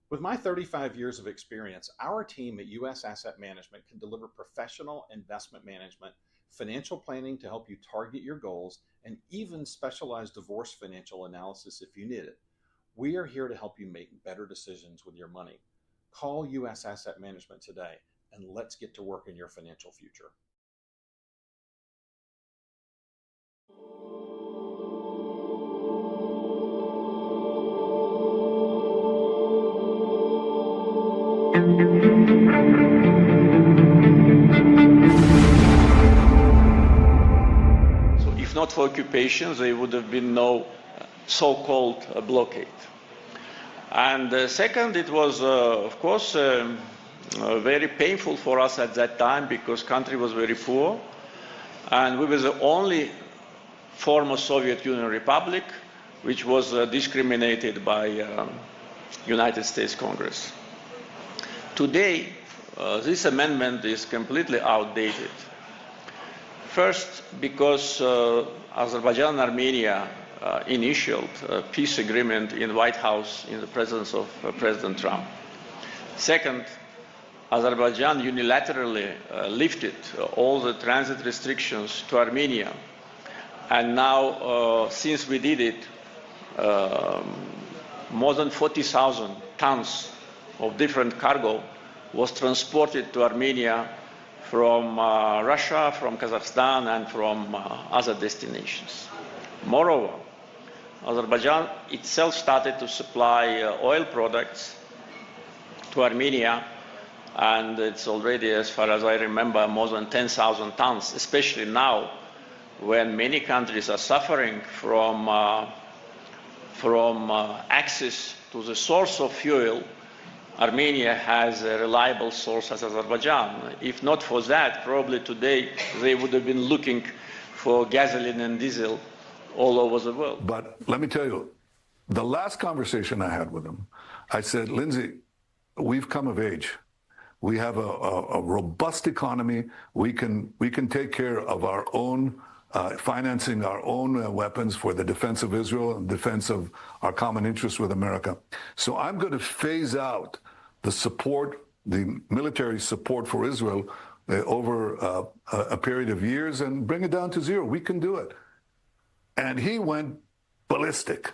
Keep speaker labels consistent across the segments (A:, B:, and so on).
A: With my 35 years of experience, our team at US Asset Management can deliver professional investment management, financial planning to help you target your goals, and even specialized divorce financial analysis if you need it. We are here to help you make better decisions with your money. Call US Asset Management today and let's get to work in your financial future.
B: So if not for occupations, there would have been no so-called blockade. And second, it was, of course, very painful for us at that time because country was very poor, and we were the only former Soviet Union republic which was discriminated by United States Congress. Today, this amendment is completely outdated. First, because Azerbaijan and Armenia initialed a peace agreement in the White House in the presence of President Trump. Second, Azerbaijan unilaterally lifted all the transit restrictions to Armenia. And now, since we did it, more than 40,000 tons of different cargo was transported to Armenia from Russia, from Kazakhstan, and from other destinations. Moreover, Azerbaijan itself started to supply oil products to Armenia, and it's already, as far as I remember, more than 10,000 tons, especially now when many countries are suffering from access to the source of fuel. Armenia has a reliable source as Azerbaijan. If not for that, probably today they would have been looking for gasoline and diesel all over the world.
C: But let me tell you, the last conversation I had with him, I said, Lindsay, we've come of age. We have a robust economy. We can take care of our own financing our own weapons for the defense of Israel and defense of our common interests with America. So I'm going to phase out the support, the military support for Israel over a period of years and bring it down to zero. We can do it. And he went ballistic.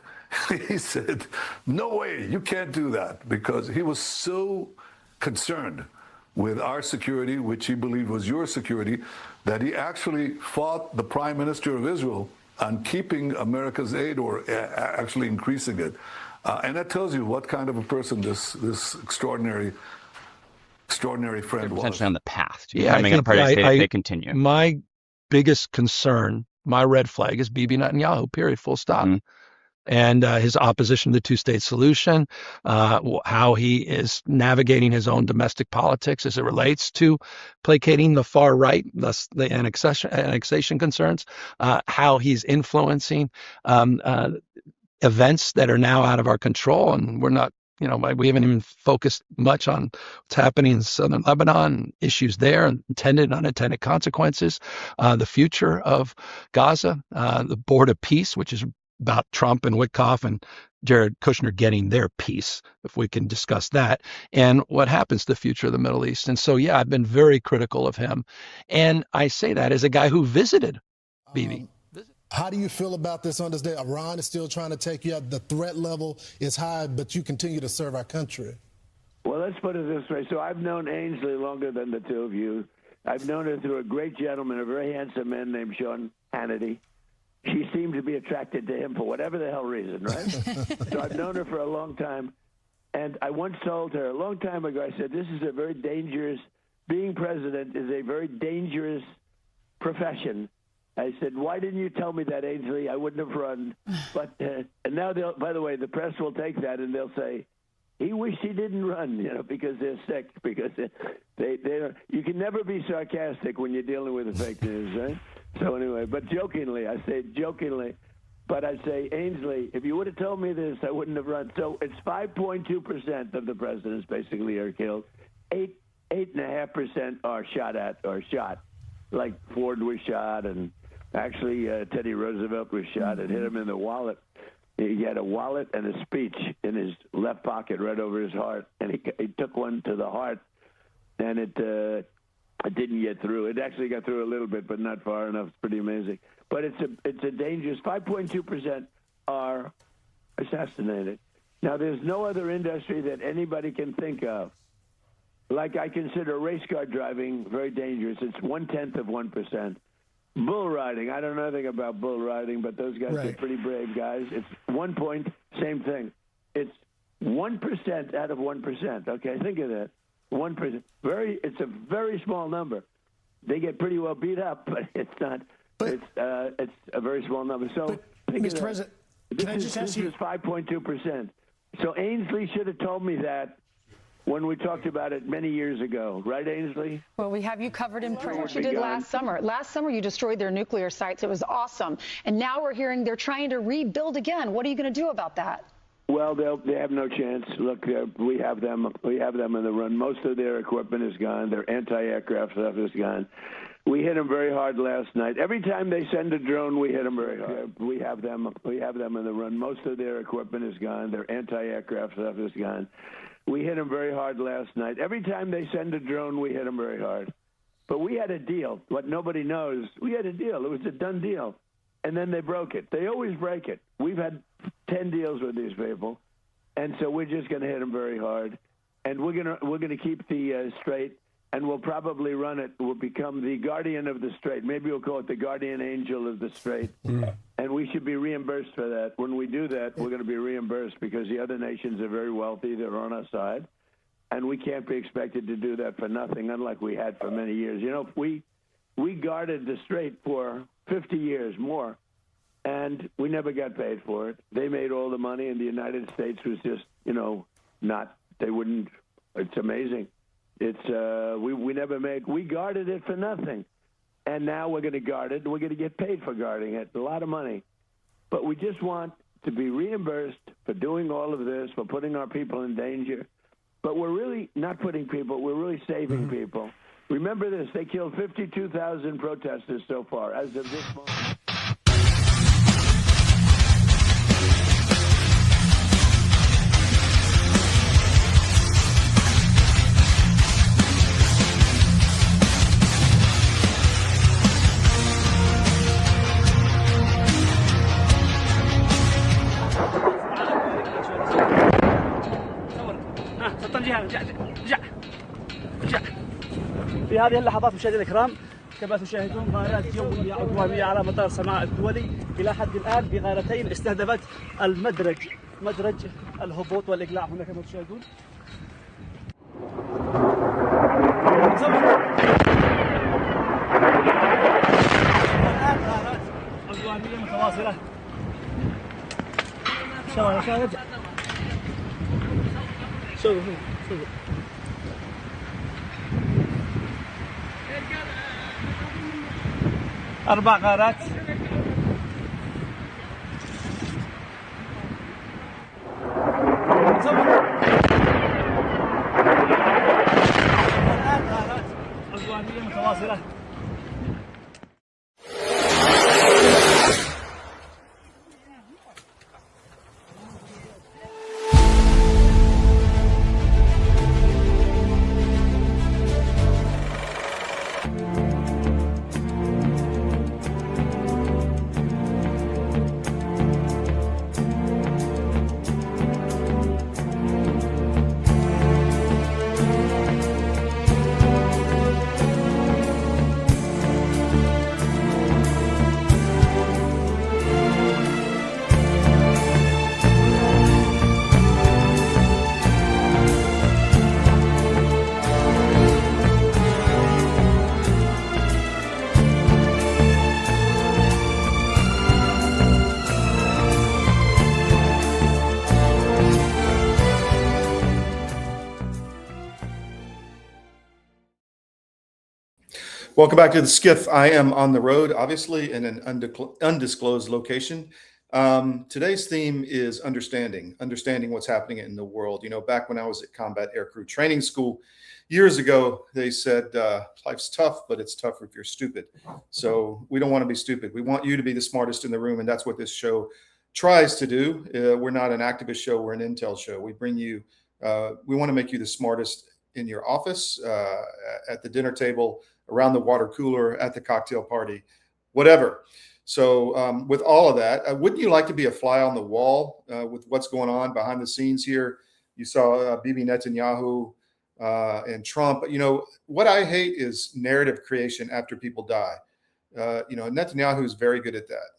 C: He said, no way, you can't do that, because he was so concerned with our security, which he believed was your security, that he actually fought the Prime Minister of Israel on keeping America's aid or actually increasing it. And that tells you what kind of a person this extraordinary friend was.
D: Essentially on the path to
E: Yeah,
D: becoming a part of state, they continue.
E: My biggest concern, my red flag, is Bibi Netanyahu, period, full stop. Mm-hmm. And his opposition to the two-state solution, how he is navigating his own domestic politics as it relates to placating the far right, thus the annexation concerns, how he's influencing events that are now out of our control, and we're not, we haven't even focused much on what's happening in southern Lebanon, issues there, and intended and unintended consequences, the future of Gaza, the board of peace, which is about Trump and Witkoff and Jared Kushner getting their piece, if we can discuss that, and what happens to the future of the Middle East. And so, yeah, I've been very critical of him. And I say that as a guy who visited Bibi.
F: How do you feel about this on this day? Iran is still trying to take you out. The threat level is high, but you continue to serve our country.
G: Well, let's put it this way. So I've known Ainsley longer than the two of you. I've known her through a great gentleman, a very handsome man named Sean Hannity. She seemed to be attracted to him for whatever the hell reason, right? So I've known her for a long time. And I once told her a long time ago, I said, this is a very dangerous, being president is a very dangerous profession. I said, why didn't you tell me that, Ainsley? I wouldn't have run. But and now, by the way, the press will take that and they'll say, he wished he didn't run, because they're sick, because they you can never be sarcastic when you're dealing with the fake news, right? So anyway, but jokingly, I say jokingly, but I say, Ainsley, if you would have told me this, I wouldn't have run. So it's 5.2% of the presidents basically are killed. 8.5% are shot at or shot, like Ford was shot, and actually Teddy Roosevelt was shot. It hit him in the wallet. He had a wallet and a speech in his left pocket right over his heart, and he took one to the heart, and it didn't get through. It actually got through a little bit, but not far enough. It's pretty amazing. But it's a dangerous. 5.2% are assassinated. Now, there's no other industry that anybody can think of. Like, I consider race car driving very dangerous. It's 0.1%. Bull riding. I don't know anything about bull riding, but those guys are pretty brave guys. It's 1 point, same thing. It's 1% out of 1%. Okay, think of that. 1%. It's a very small number. They get pretty well beat up, but it's not. It's a very small number. So,
H: Mr. President, can I just ask you?
G: This is 5.2%. So Ainsley should have told me that when we talked about it many years ago. Right, Ainsley?
I: Well, we have you covered in print. What you did last summer. Last summer, you destroyed their nuclear sites. It was awesome. And now we're hearing they're trying to rebuild again. What are you going to do about that?
G: Well, they have no chance. Look, we have them. We have them in the run. Most of their equipment is gone. Their anti-aircraft stuff is gone. We hit them very hard last night. Every time they send a drone, we hit them very hard. We have them in the run. Most of their equipment is gone. Their anti-aircraft stuff is gone. We hit them very hard last night. Every time they send a drone, we hit them very hard. But we had a deal. What nobody knows, we had a deal. It was a done deal. And then they broke it. They always break it. We've had 10 deals with these people. And so we're just going to hit them very hard. And we're going to keep the Strait. And we'll probably run it. We'll become the guardian of the Strait. Maybe we'll call it the guardian angel of the Strait. And we should be reimbursed for that. When we do that, we're going to be reimbursed because the other nations are very wealthy. They're on our side. And we can't be expected to do that for nothing, unlike we had for many years. You know, we guarded the Strait for 50 years more, and we never got paid for it. They made all the money, and the United States was just, they wouldn't. It's amazing. We never made. We guarded it for nothing, and now we're going to guard it. And we're going to get paid for guarding it, a lot of money. But we just want to be reimbursed for doing all of this, for putting our people in danger. But we're really not putting people. We're really saving people. Remember this: they killed 52,000 protesters so far as of this moment.
J: في هذه اللحظات مشاهدينا الكرام كما تشاهدون غارات يومية عدوانية على مطار صنعاء الدولي. إلى حد الآن بغارتين استهدفت مدرج الهبوط والإقلاع هنا كما تشاهدون. الآن غارات عدوانية متواصلة. شوفوا 4 غارات. الآن غارات عدوانية متواصلة.
K: Welcome back to the SCIF. I am on the road, obviously, in an undisclosed location. Today's theme is understanding what's happening in the world. You know, back when I was at Combat Aircrew Training School years ago, they said, life's tough, but it's tougher if you're stupid. So we don't want to be stupid. We want you to be the smartest in the room, and that's what this show tries to do. We're not an activist show, we're an intel show. We bring you, we want to make you the smartest in your office, at the dinner table, around the water cooler, at the cocktail party, whatever. So with all of that, wouldn't you like to be a fly on the wall with what's going on behind the scenes here? You saw Bibi Netanyahu and Trump. You know, what I hate is narrative creation after people die. You know, Netanyahu is very good at that.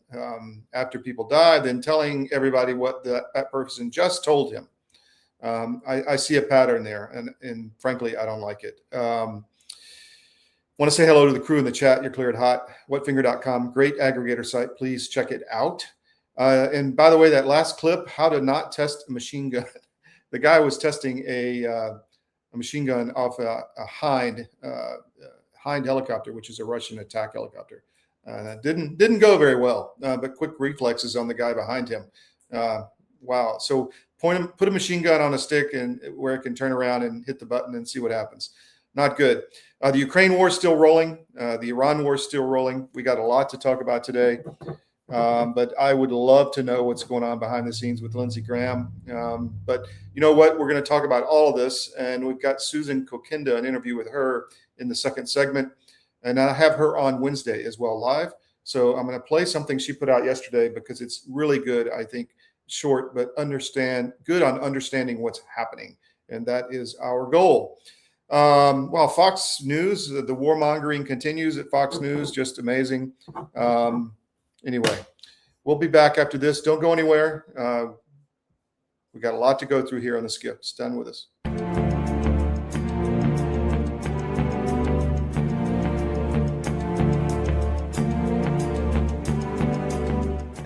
K: After people die, then telling everybody what that person just told him. I see a pattern there, and frankly, I don't like it. Want to say hello to the crew in the chat. You're cleared hot. Whatfinger.com, great aggregator site. Please check it out. And by the way, that last clip, how to not test a machine gun. The guy was testing a machine gun off a Hind helicopter, which is a Russian attack helicopter. Didn't go very well, but quick reflexes on the guy behind him. Wow. So put a machine gun on a stick and where it can turn around and hit the button and see what happens. Not good. The Ukraine war is still rolling. The Iran war is still rolling. We got a lot to talk about today. But I would love to know what's going on behind the scenes with Lindsey Graham. But you know what? We're going to talk about all of this. And we've got Susan Kokinda, an interview with her in the second segment. And I have her on Wednesday as well live. So I'm going to play something she put out yesterday because it's really good, I think, short, but good on understanding what's happening. And that is our goal. Well, Fox News, the warmongering continues at Fox News. Just amazing. Anyway, we'll be back after this. Don't go anywhere. We got a lot to go through here on the SCIF. Stand with us.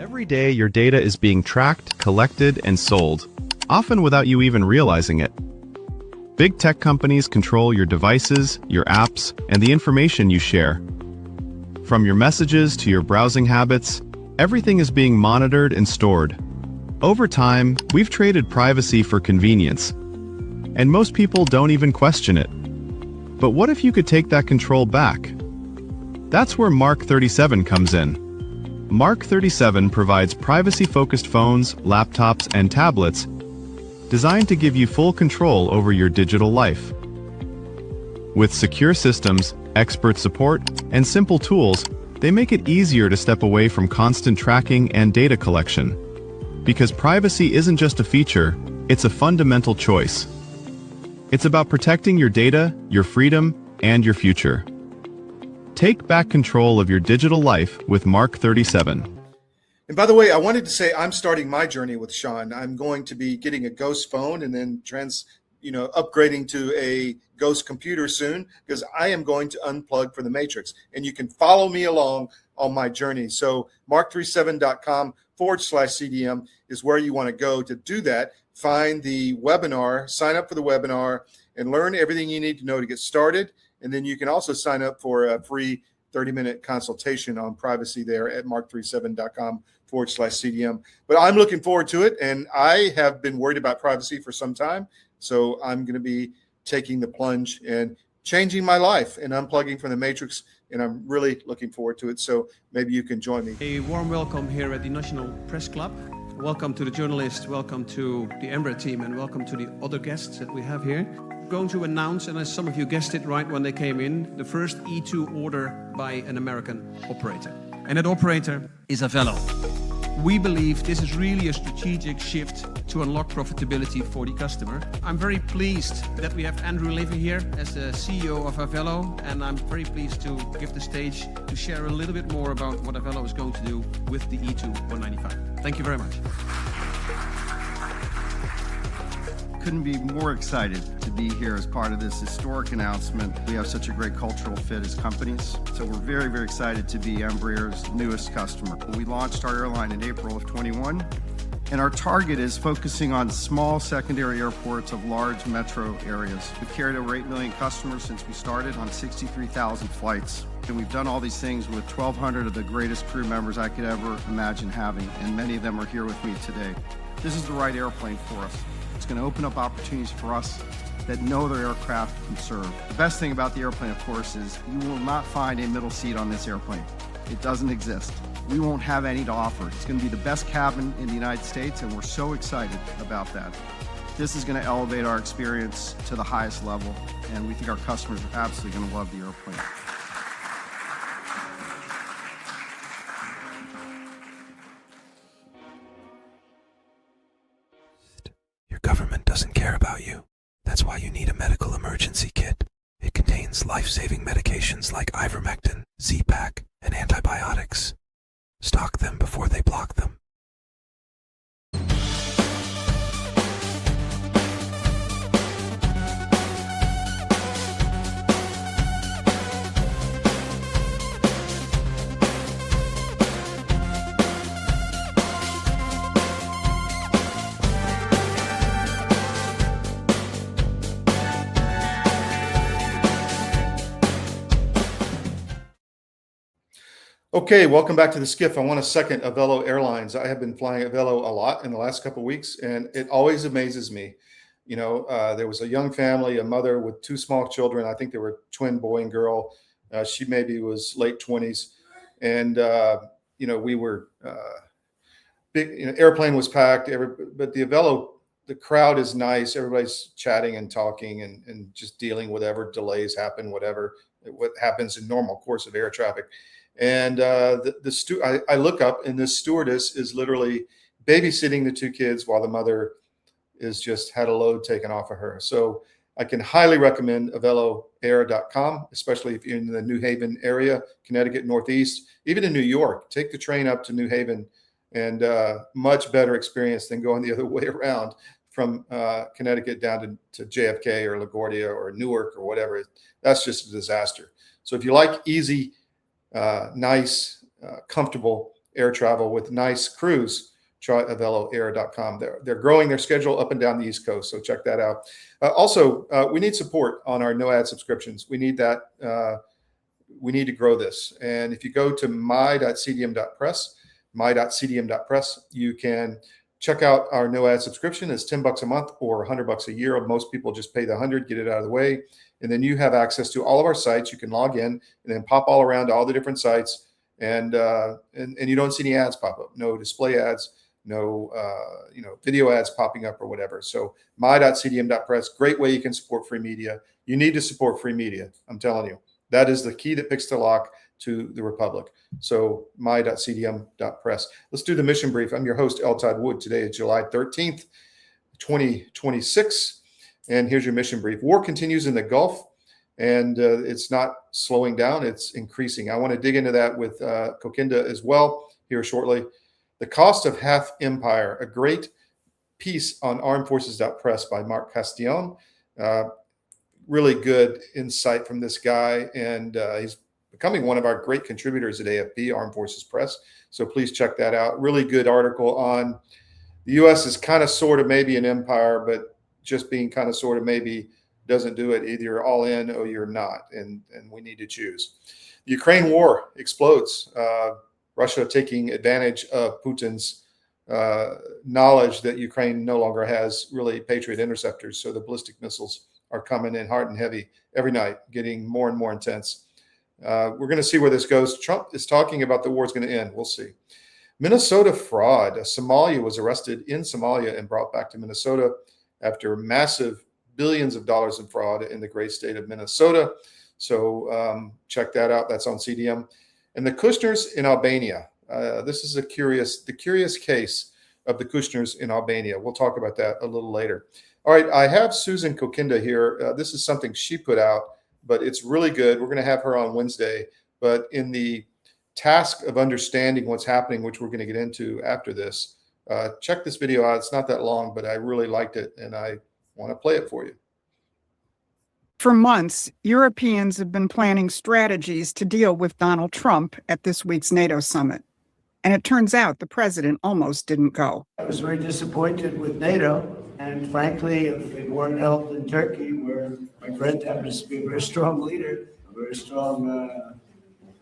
L: Every day, your data is being tracked, collected, and sold, often without you even realizing it. Big tech companies control your devices, your apps, and the information you share. From your messages to your browsing habits, everything is being monitored and stored. Over time, we've traded privacy for convenience, and most people don't even question it. But what if you could take that control back? That's where Mark 37 comes in. Mark 37 provides privacy-focused phones, laptops, and tablets designed to give you full control over your digital life. With secure systems, expert support, and simple tools, they make it easier to step away from constant tracking and data collection. Because privacy isn't just a feature, it's a fundamental choice. It's about protecting your data, your freedom, and your future. Take back control of your digital life with Mark 37.
K: And by the way, I wanted to say I'm starting my journey with Sean. I'm going to be getting a Ghost phone and then upgrading to a Ghost computer soon because I am going to unplug from the Matrix. And you can follow me along on my journey. So mark37.com/CDM is where you want to go to do that. Find the webinar, sign up for the webinar, and learn everything you need to know to get started. And then you can also sign up for a free 30-minute consultation on privacy there at mark37.com/CDM. But I'm looking forward to it, and I have been worried about privacy for some time. So I'm going to be taking the plunge and changing my life and unplugging from the Matrix, and I'm really looking forward to it. So maybe you can join me.
M: A warm welcome here at the National Press Club. Welcome to the journalists, welcome to the Embraer team, and welcome to the other guests that we have here. Going to announce, and as some of you guessed it right when they came in, the first E2 order by an American operator. And that operator is Avello. We believe this is really a strategic shift to unlock profitability for the customer. I'm very pleased that we have Andrew Levy here as the CEO of Avello, and I'm very pleased to give the stage to share a little bit more about what Avello is going to do with the E2 195. Thank you very much.
N: Couldn't be more excited to be here as part of this historic announcement. We have such a great cultural fit as companies, so we're very, very excited to be Embraer's newest customer. We launched our airline in April of 21, and our target is focusing on small secondary airports of large metro areas. We've carried over 8 million customers since we started on 63,000 flights. And we've done all these things with 1,200 of the greatest crew members I could ever imagine having, and many of them are here with me today. This is the right airplane for us. It's going to open up opportunities for us that no other aircraft can serve. The best thing about the airplane, of course, is you will not find a middle seat on this airplane. It doesn't exist. we won't have any to offer. It's going to be the best cabin in the United States, and we're so excited about that. This is going to elevate our experience to the highest level, and we think our customers are absolutely going to love the airplane.
O: Your government doesn't care about you. That's why you need a medical emergency kit. It contains life-saving medications like ivermectin, Z-Pak, and antibiotics. Stock them before they block them.
K: Okay, welcome back to the SCIF. I want to second Avelo Airlines. I have been flying Avelo a lot in the last couple of weeks, and it always amazes me. You know, there was a young family, a mother with two small children. I think they were twin boy and girl. She maybe was late 20s. And, you know, we were big, you know, airplane was packed, but the Avelo, the crowd is nice. Everybody's chatting and talking and just dealing with whatever delays happen, what happens in normal course of air traffic. And I look up, and this stewardess is literally babysitting the two kids while the mother is just had a load taken off of her. So I can highly recommend AveloAir.com, especially if you're in the New Haven area, Connecticut, Northeast, even in New York. Take the train up to New Haven, and much better experience than going the other way around from Connecticut down to JFK or LaGuardia or Newark or whatever. That's just a disaster. So if you like easy, nice, comfortable air travel with nice crews, try AveloAir.com. They're growing their schedule up and down the East Coast, so check that out. Also, we need support on our no ad subscriptions. We need that. We need to grow this. And if you go to my.cdm.press, you can check out our no ad subscription. It's $10 a month or $100 a year. Most people just pay the $100, get it out of the way. And then you have access to all of our sites. You can log in and then pop all around to all the different sites, and you don't see any ads pop up. No display ads, no video ads popping up or whatever. So my.cdm.press, great way you can support free media. You need to support free media. I'm telling you, that is the key that picks the lock to the Republic. So my.cdm.press. Let's do the mission brief. I'm your host, Todd Wood. Today is July 13th, 2026. And here's your mission brief. War continues in the Gulf, and it's not slowing down. It's increasing. I want to dig into that with Kokinda as well here shortly. The Cost of Half Empire, a great piece on armedforces.press by Mark Castillon. Really good insight from this guy, and he's becoming one of our great contributors at AFP, Armed Forces Press. So please check that out. Really good article on the U.S. is kind of sort of maybe an empire, but just being kind of sort of maybe doesn't do it. Either you're all in or you're not, and we need to choose. The Ukraine war explodes. Russia taking advantage of Putin's knowledge that Ukraine no longer has really Patriot interceptors. So the ballistic missiles are coming in hard and heavy every night, getting more and more intense. We're going to see where this goes. Trump is talking about the war is going to end. We'll see. Minnesota fraud. Somalia was arrested in Somalia and brought back to Minnesota after massive billions of dollars in fraud in the great state of Minnesota. So check that out. That's on CDM. And the Kushners in Albania. This is the curious case of the Kushners in Albania. We'll talk about that a little later. All right, I have Susan Kokinda here. This is something she put out, but it's really good. We're going to have her on Wednesday. But in the task of understanding what's happening, which we're going to get into after this, check this video out. It's not that long, but I really liked it, and I want to play it for you.
P: For months, Europeans have been planning strategies to deal with Donald Trump at this week's NATO summit. And it turns out the president almost didn't go.
Q: I was very disappointed with NATO. And frankly, if it weren't held in Turkey, where my friend happens to be a very strong leader, a very strong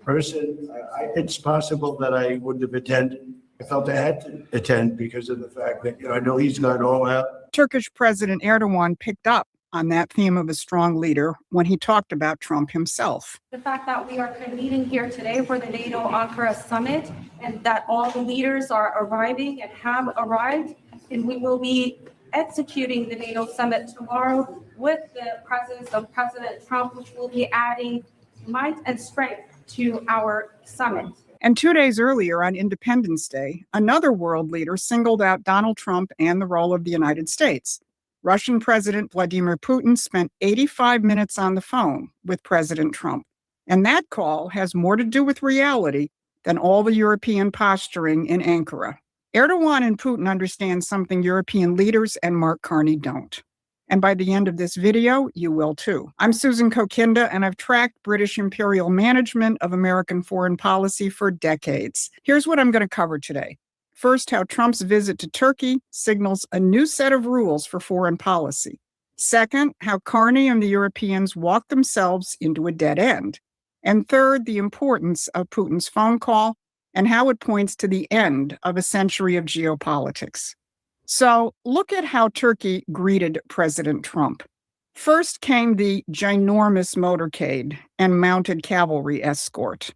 Q: person, it's possible that I wouldn't have attended. I felt I had to attend because of the fact that I know he's gone all out.
P: Turkish President Erdogan picked up on that theme of a strong leader when he talked about Trump himself.
R: The fact that we are convening here today for the NATO Ankara summit and that all the leaders are arriving and have arrived, and we will be executing the NATO summit tomorrow with the presence of President Trump, which will be adding might and strength to our summit.
P: And 2 days earlier, on Independence Day, another world leader singled out Donald Trump and the role of the United States. Russian President Vladimir Putin spent 85 minutes on the phone with President Trump. And that call has more to do with reality than all the European posturing in Ankara. Erdogan and Putin understand something European leaders and Mark Carney don't. And by the end of this video, you will too. I'm Susan Kokinda, and I've tracked British imperial management of American foreign policy for decades. Here's what I'm going to cover today. First, how Trump's visit to Turkey signals a new set of rules for foreign policy. Second, how Carney and the Europeans walked themselves into a dead end. And third, the importance of Putin's phone call and how it points to the end of a century of geopolitics. So look at how Turkey greeted President Trump. First came the ginormous motorcade and mounted cavalry escort.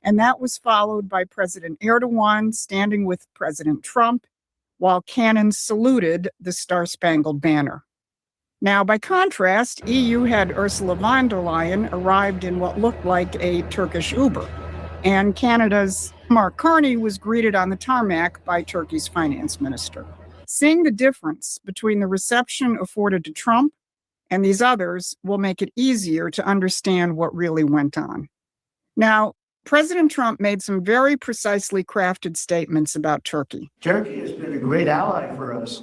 P: And that was followed by President Erdogan standing with President Trump while cannons saluted the Star-Spangled Banner. Now, by contrast, EU head Ursula von der Leyen arrived in what looked like a Turkish Uber, and Canada's Mark Carney was greeted on the tarmac by Turkey's finance minister. Seeing the difference between the reception afforded to Trump and these others will make it easier to understand what really went on. Now, President Trump made some very precisely crafted statements about Turkey.
Q: Turkey has been a great ally for us.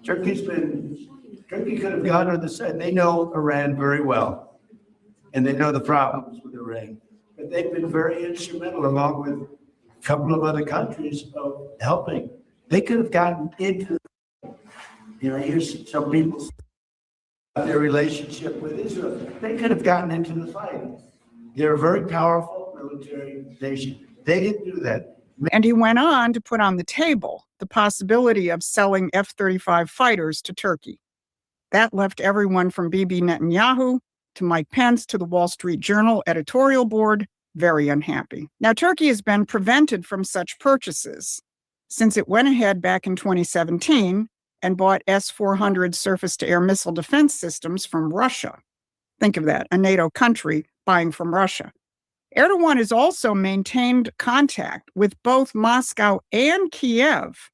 Q: Turkey could have gone on the side. They know Iran very well, and they know the problems with Iran. But they've been very instrumental, along with a couple of other countries, of helping. They could have gotten into, here's some people about their relationship with Israel. They could have gotten into the fight. They're a very powerful military nation. They didn't do that.
P: And he went on to put on the table the possibility of selling F-35 fighters to Turkey. That left everyone from Bibi Netanyahu to Mike Pence to the Wall Street Journal editorial board very unhappy. Now, Turkey has been prevented from such purchases since it went ahead back in 2017 and bought S-400 surface-to-air missile defense systems from Russia. Think of that, a NATO country buying from Russia. Erdogan has also maintained contact with both Moscow and Kiev,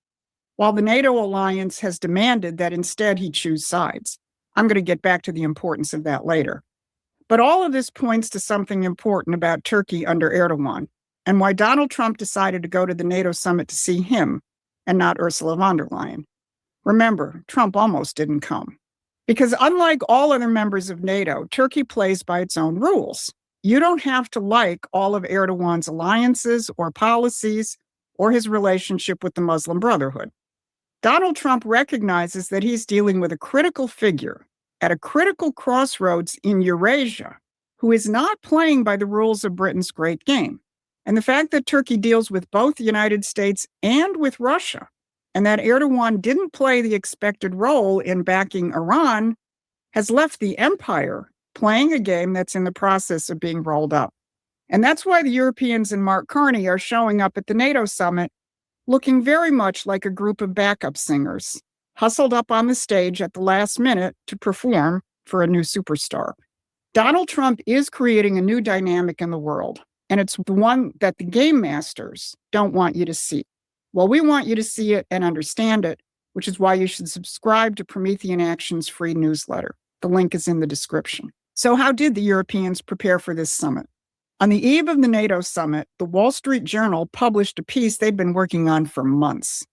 P: while the NATO alliance has demanded that instead he choose sides. I'm going to get back to the importance of that later. But all of this points to something important about Turkey under Erdogan and why Donald Trump decided to go to the NATO summit to see him and not Ursula von der Leyen. Remember, Trump almost didn't come. Because unlike all other members of NATO, Turkey plays by its own rules. You don't have to like all of Erdogan's alliances or policies or his relationship with the Muslim Brotherhood. Donald Trump recognizes that he's dealing with a critical figure at a critical crossroads in Eurasia who is not playing by the rules of Britain's great game. And the fact that Turkey deals with both the United States and with Russia, and that Erdogan didn't play the expected role in backing Iran, has left the empire playing a game that's in the process of being rolled up. And that's why the Europeans and Mark Carney are showing up at the NATO summit looking very much like a group of backup singers, hustled up on the stage at the last minute to perform for a new superstar. Donald Trump is creating a new dynamic in the world, and it's the one that the game masters don't want you to see. Well, we want you to see it and understand it, which is why you should subscribe to Promethean Action's free newsletter. The link is in the description. So how did the Europeans prepare for this summit? On the eve of the NATO summit, the Wall Street Journal published a piece they'd been working on for months.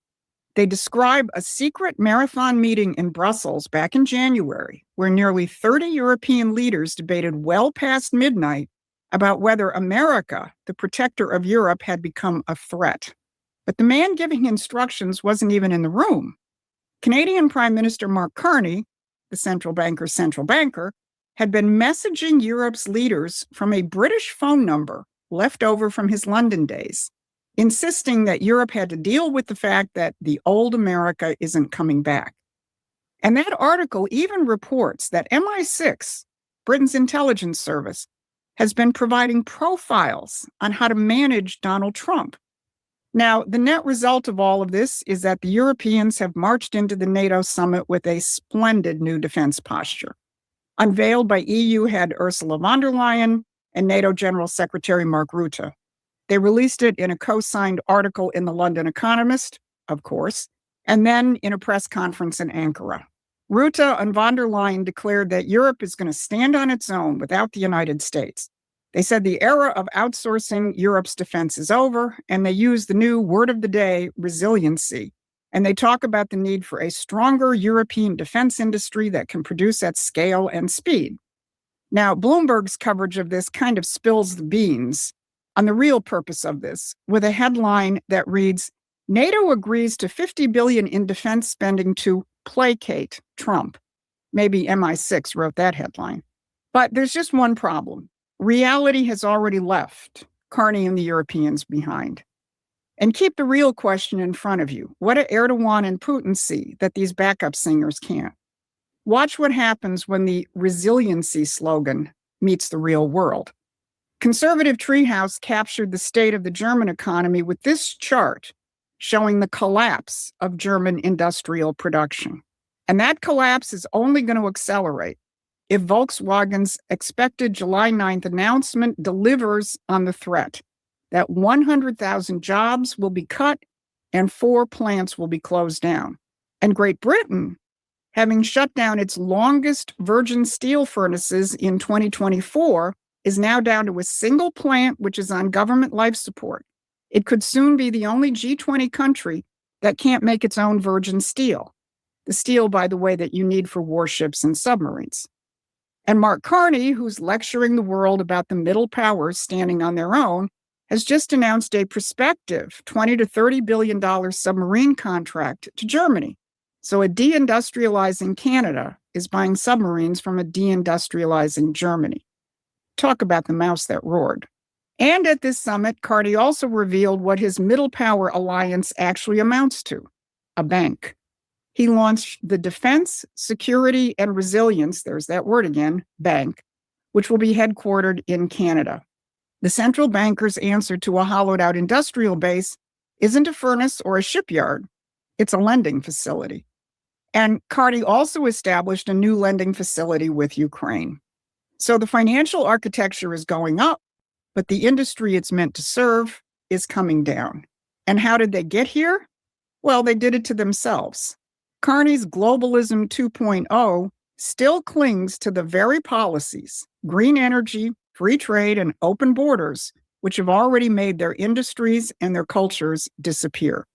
P: They describe a secret marathon meeting in Brussels back in January, where nearly 30 European leaders debated well past midnight about whether America, the protector of Europe, had become a threat. But the man giving instructions wasn't even in the room. Canadian Prime Minister Mark Carney, the central banker, had been messaging Europe's leaders from a British phone number left over from his London days, insisting that Europe had to deal with the fact that the old America isn't coming back. And that article even reports that MI6, Britain's intelligence service, has been providing profiles on how to manage Donald Trump. Now, the net result of all of this is that the Europeans have marched into the NATO summit with a splendid new defense posture, unveiled by EU head Ursula von der Leyen and NATO General Secretary Mark Rutte. They released it in a co-signed article in the London Economist, of course, and then in a press conference in Ankara. Rutte and von der Leyen declared that Europe is going to stand on its own without the United States. They said the era of outsourcing Europe's defense is over, and they use the new word of the day, resiliency. And they talk about the need for a stronger European defense industry that can produce at scale and speed. Now, Bloomberg's coverage of this kind of spills the beans on the real purpose of this, with a headline that reads, NATO agrees to $50 billion in defense spending to placate Trump. Maybe MI6 wrote that headline. But there's just one problem. Reality has already left Carney and the Europeans behind. And keep the real question in front of you. What do Erdogan and Putin see that these backup singers can't? Watch what happens when the resiliency slogan meets the real world. Conservative Treehouse captured the state of the German economy with this chart showing the collapse of German industrial production. And that collapse is only going to accelerate if Volkswagen's expected July 9th announcement delivers on the threat that 100,000 jobs will be cut and 4 plants will be closed down. And Great Britain, having shut down its longest virgin steel furnaces in 2024, is now down to a single plant which is on government life support. It could soon be the only G20 country that can't make its own virgin steel. The steel, by the way, that you need for warships and submarines. And Mark Carney, who's lecturing the world about the middle powers standing on their own, has just announced a prospective $20 to $30 billion submarine contract to Germany. So a deindustrializing Canada is buying submarines from a deindustrializing Germany. Talk about the mouse that roared. And at this summit, Carney also revealed what his middle power alliance actually amounts to, a bank. He launched the Defense, Security, and Resilience, there's that word again, Bank, which will be headquartered in Canada. The central banker's answer to a hollowed-out industrial base isn't a furnace or a shipyard. It's a lending facility. And Carney also established a new lending facility with Ukraine. So the financial architecture is going up, but the industry it's meant to serve is coming down. And how did they get here? Well, they did it to themselves. Carney's Globalism 2.0 still clings to the very policies, green energy, free trade, and open borders, which have already made their industries and their cultures disappear.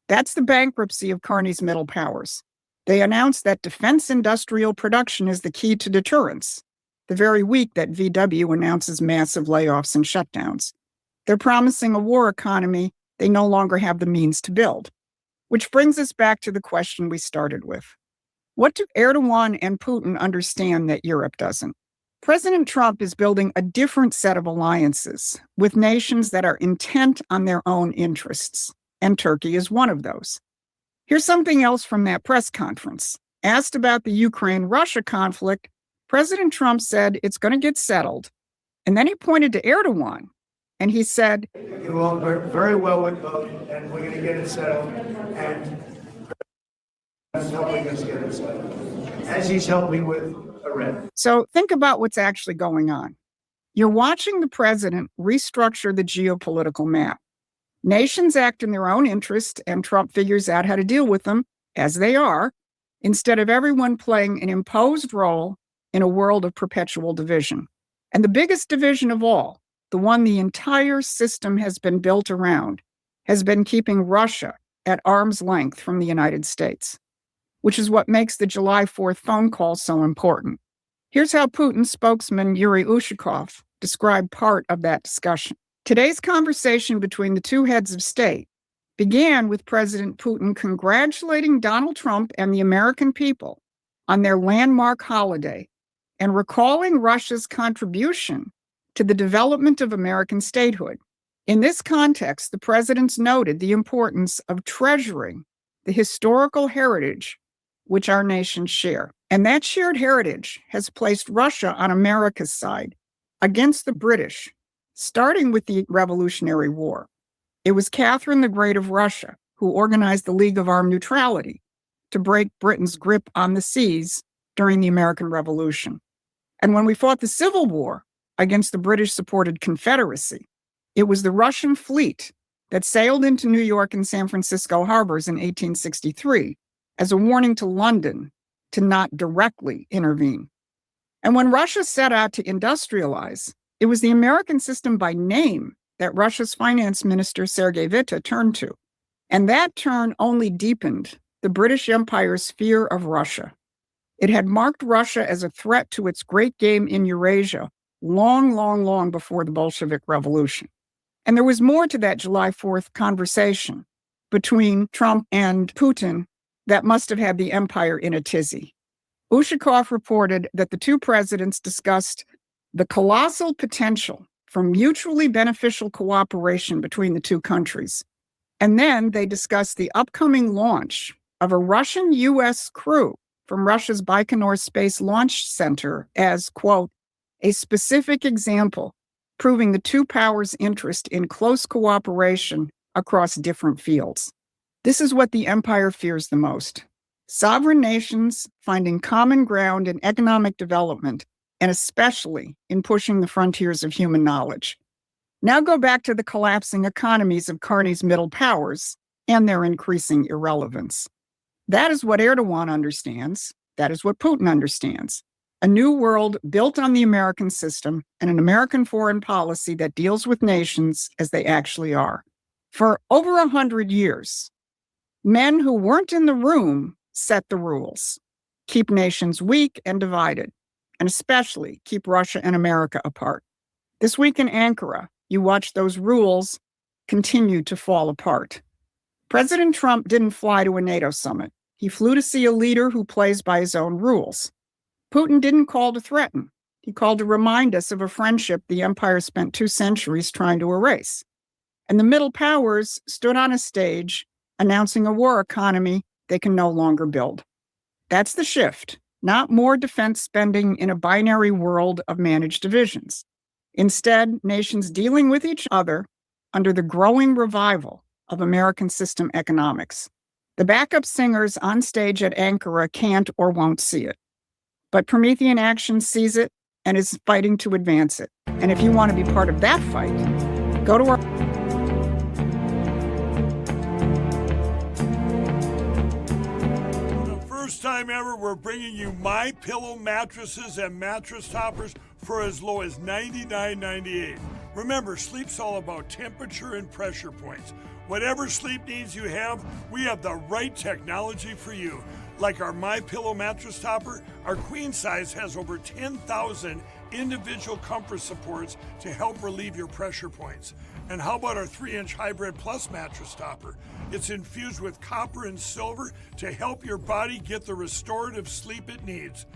P: That's the bankruptcy of Carney's middle powers. They announced that defense industrial production is the key to deterrence, the very week that VW announces massive layoffs and shutdowns. They're promising a war economy they no longer have the means to build. Which brings us back to the question we started with. What do Erdogan and Putin understand that Europe doesn't? President Trump is building a different set of alliances with nations that are intent on their own interests, and Turkey is one of those. Here's something else from that press conference. Asked about the Ukraine-Russia conflict, President Trump said it's going to get settled. And then he pointed to Erdogan, and he said,
Q: "You all work very well with both, and we're going to get it settled. And he's helping us get it settled, as he's helping with Iran."
P: So think about what's actually going on. You're watching the president restructure the geopolitical map. Nations act in their own interest, and Trump figures out how to deal with them, as they are, instead of everyone playing an imposed role in a world of perpetual division. And the biggest division of all, the one the entire system has been built around, has been keeping Russia at arm's length from the United States, which is what makes the July 4th phone call so important. Here's how Putin spokesman Yuri Ushakov described part of that discussion. Today's conversation between the two heads of state began with President Putin congratulating Donald Trump and the American people on their landmark holiday and recalling Russia's contribution to the development of American statehood. In this context, the presidents noted the importance of treasuring the historical heritage which our nations share. And that shared heritage has placed Russia on America's side against the British, starting with the Revolutionary War. It was Catherine the Great of Russia who organized the League of Armed Neutrality to break Britain's grip on the seas during the American Revolution. And when we fought the Civil War against the British-supported Confederacy, it was the Russian fleet that sailed into New York and San Francisco harbors in 1863 as a warning to London to not directly intervene. And when Russia set out to industrialize, it was the American system by name that Russia's finance minister, Sergei Witta, turned to. And that turn only deepened the British Empire's fear of Russia. It had marked Russia as a threat to its great game in Eurasia long before the Bolshevik Revolution. And there was more to that July 4th conversation between Trump and Putin that must have had the empire in a tizzy. Ushakov reported that the two presidents discussed the colossal potential for mutually beneficial cooperation between the two countries. And then they discussed the upcoming launch of a Russian-U.S. crew from Russia's Baikonur Space Launch Center as, quote, a specific example proving the two powers' interest in close cooperation across different fields. This is what the empire fears the most. Sovereign nations finding common ground in economic development, and especially in pushing the frontiers of human knowledge. Now go back to the collapsing economies of Carney's middle powers and their increasing irrelevance. That is what Erdogan understands. That is what Putin understands. A new world built on the American system and an American foreign policy that deals with nations as they actually are. For over 100 years, men who weren't in the room set the rules, keep nations weak and divided, and especially keep Russia and America apart. This week in Ankara, you watch those rules continue to fall apart. President Trump didn't fly to a NATO summit. He flew to see a leader who plays by his own rules. Putin didn't call to threaten. He called to remind us of a friendship the empire spent 2 centuries trying to erase. And the middle powers stood on a stage announcing a war economy they can no longer build. That's the shift, not more defense spending in a binary world of managed divisions. Instead, nations dealing with each other under the growing revival of American system economics. The backup singers on stage at Ankara can't or won't see it. But Promethean Action sees it and is fighting to advance it. And if you want to be part of that fight, go to our...
S: For the first time ever, we're bringing you MyPillow mattresses and mattress toppers for as low as $99.98. Remember, sleep's all about temperature and pressure points. Whatever sleep needs you have, we have the right technology for you. Like our MyPillow mattress topper, our queen size has over 10,000 individual comfort supports to help relieve your pressure points. And how about our 3-inch Hybrid Plus mattress topper? It's infused with copper and silver to help your body get the restorative sleep it needs.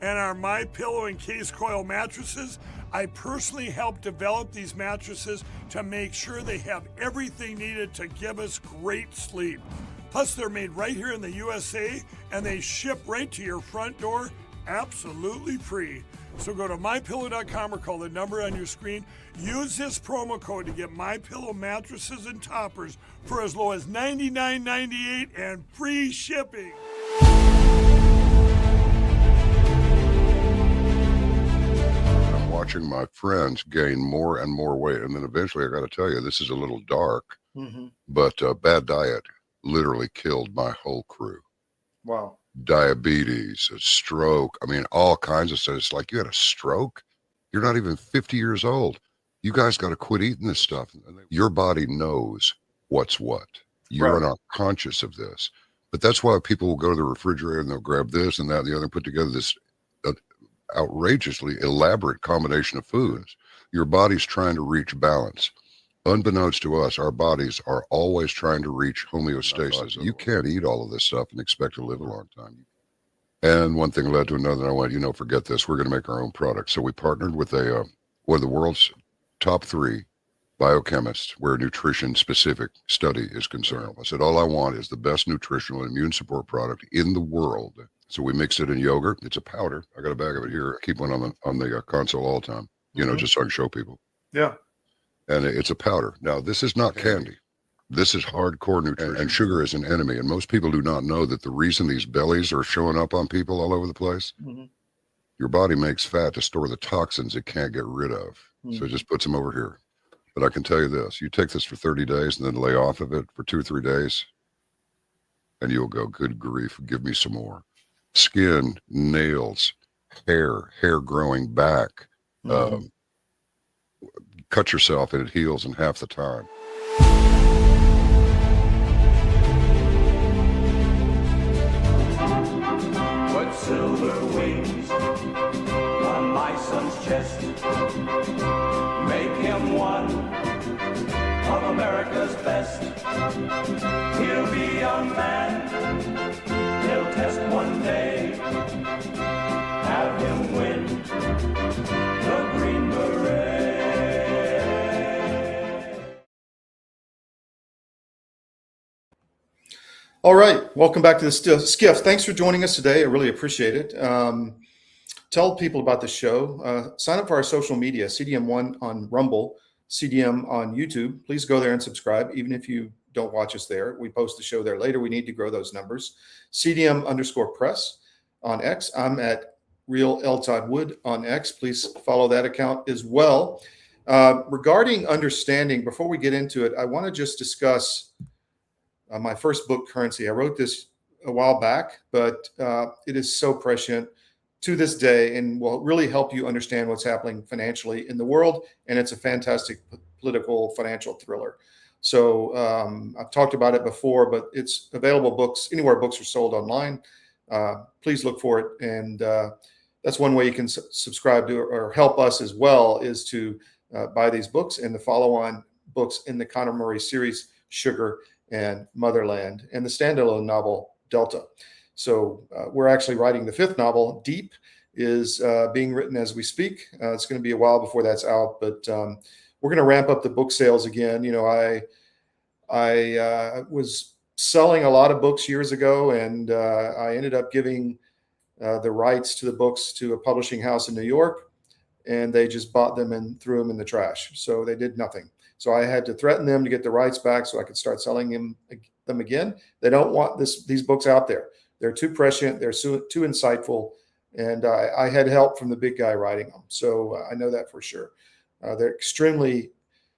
S: And our MyPillow and Case Coil mattresses, I personally helped develop these mattresses to make sure they have everything needed to give us great sleep. Plus, they're made right here in the USA, and they ship right to your front door absolutely free. So go to MyPillow.com or call the number on your screen. Use this promo code to get MyPillow mattresses and toppers for as low as $99.98 and free shipping.
T: I'm watching my friends gain more and more weight, and then eventually I got to tell you, this is a little dark, but bad diet literally killed my whole crew.
K: Wow.
T: Diabetes, a stroke. I mean, all kinds of stuff. It's like, you had a stroke? You're not even 50 years old. You guys got to quit eating this stuff. Your body knows what's what. You're not conscious of this. But that's why people will go to the refrigerator and they'll grab this and that and the other and put together this outrageously elaborate combination of foods. Your body's trying to reach balance. Unbeknownst to us, our bodies are always trying to reach homeostasis. You can't eat all of this stuff and expect to live a long time. And one thing led to another, and I went, you know, forget this. We're going to make our own product. So we partnered with one of the world's top 3 biochemists where nutrition-specific study is concerned. I said, all I want is the best nutritional and immune support product in the world. So we mixed it in yogurt. It's a powder. I got a bag of it here. I keep one on the console all the time, you know, just so I can show people.
K: Yeah.
T: And it's a powder. Now, this is not candy. This is hardcore nutrition. And sugar is an enemy. And most people do not know that the reason these bellies are showing up on people all over the place, your body makes fat to store the toxins it can't get rid of. So it just puts them over here. But I can tell you this, you take this for 30 days and then lay off of it for 2 or 3 days, and you'll go, good grief, give me some more. Skin, nails, hair growing back. Cut yourself and it heals in half the time.
U: Put silver wings on my son's chest. Make him one of America's best. He'll be a man. He'll test one day. Have him win the Green Beret.
K: All right, welcome back to the SCIF. Thanks for joining us today. I really appreciate it. Tell people about the show. Sign up for our social media, CDM1 on Rumble, CDM on YouTube. Please go there and subscribe, even if you don't watch us there. We post the show there later. We need to grow those numbers. CDM_press on X. I'm at Real L. Todd Wood on X. Please follow that account as well. Regarding understanding, before we get into it, I want to just discuss my first book, Currency. I wrote this a while back, but it is so prescient to this day and will really help you understand what's happening financially in the world. And it's a fantastic political financial thriller. So I've talked about it before, but it's available books anywhere books are sold online. Please look for it. And that's one way you can subscribe to or help us as well, is to buy these books and the follow-on books in the Conor Murray series, Sugar and Motherland, and the standalone novel, Delta. So we're actually writing the 5th novel. Deep is being written as we speak. It's going to be a while before that's out, but we're going to ramp up the book sales again. You know, I was selling a lot of books years ago, and I ended up giving the rights to the books to a publishing house in New York, and they just bought them and threw them in the trash. So they did nothing. So I had to threaten them to get the rights back so I could start selling them again. They don't want these books out there. They're too prescient. They're too insightful. And I had help from the big guy writing them. So I know that for sure. They're extremely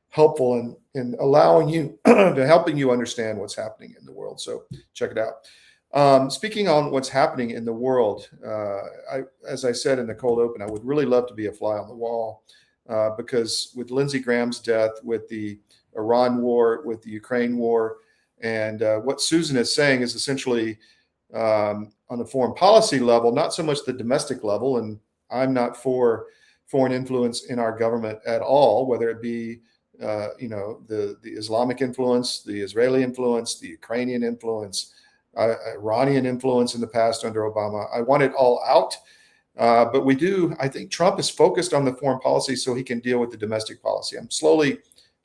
K: helpful in allowing you to helping you understand what's happening in the world. So check it out. Speaking on what's happening in the world, as I said in the cold open, I would really love to be a fly on the wall. Because with Lindsey Graham's death, with the Iran war, with the Ukraine war, and what Susan is saying is essentially on a foreign policy level, not so much the domestic level, and I'm not for foreign influence in our government at all, whether it be the Islamic influence, the Israeli influence, the Ukrainian influence, Iranian influence in the past under Obama. I want it all out. But I think Trump is focused on the foreign policy so he can deal with the domestic policy. I'm slowly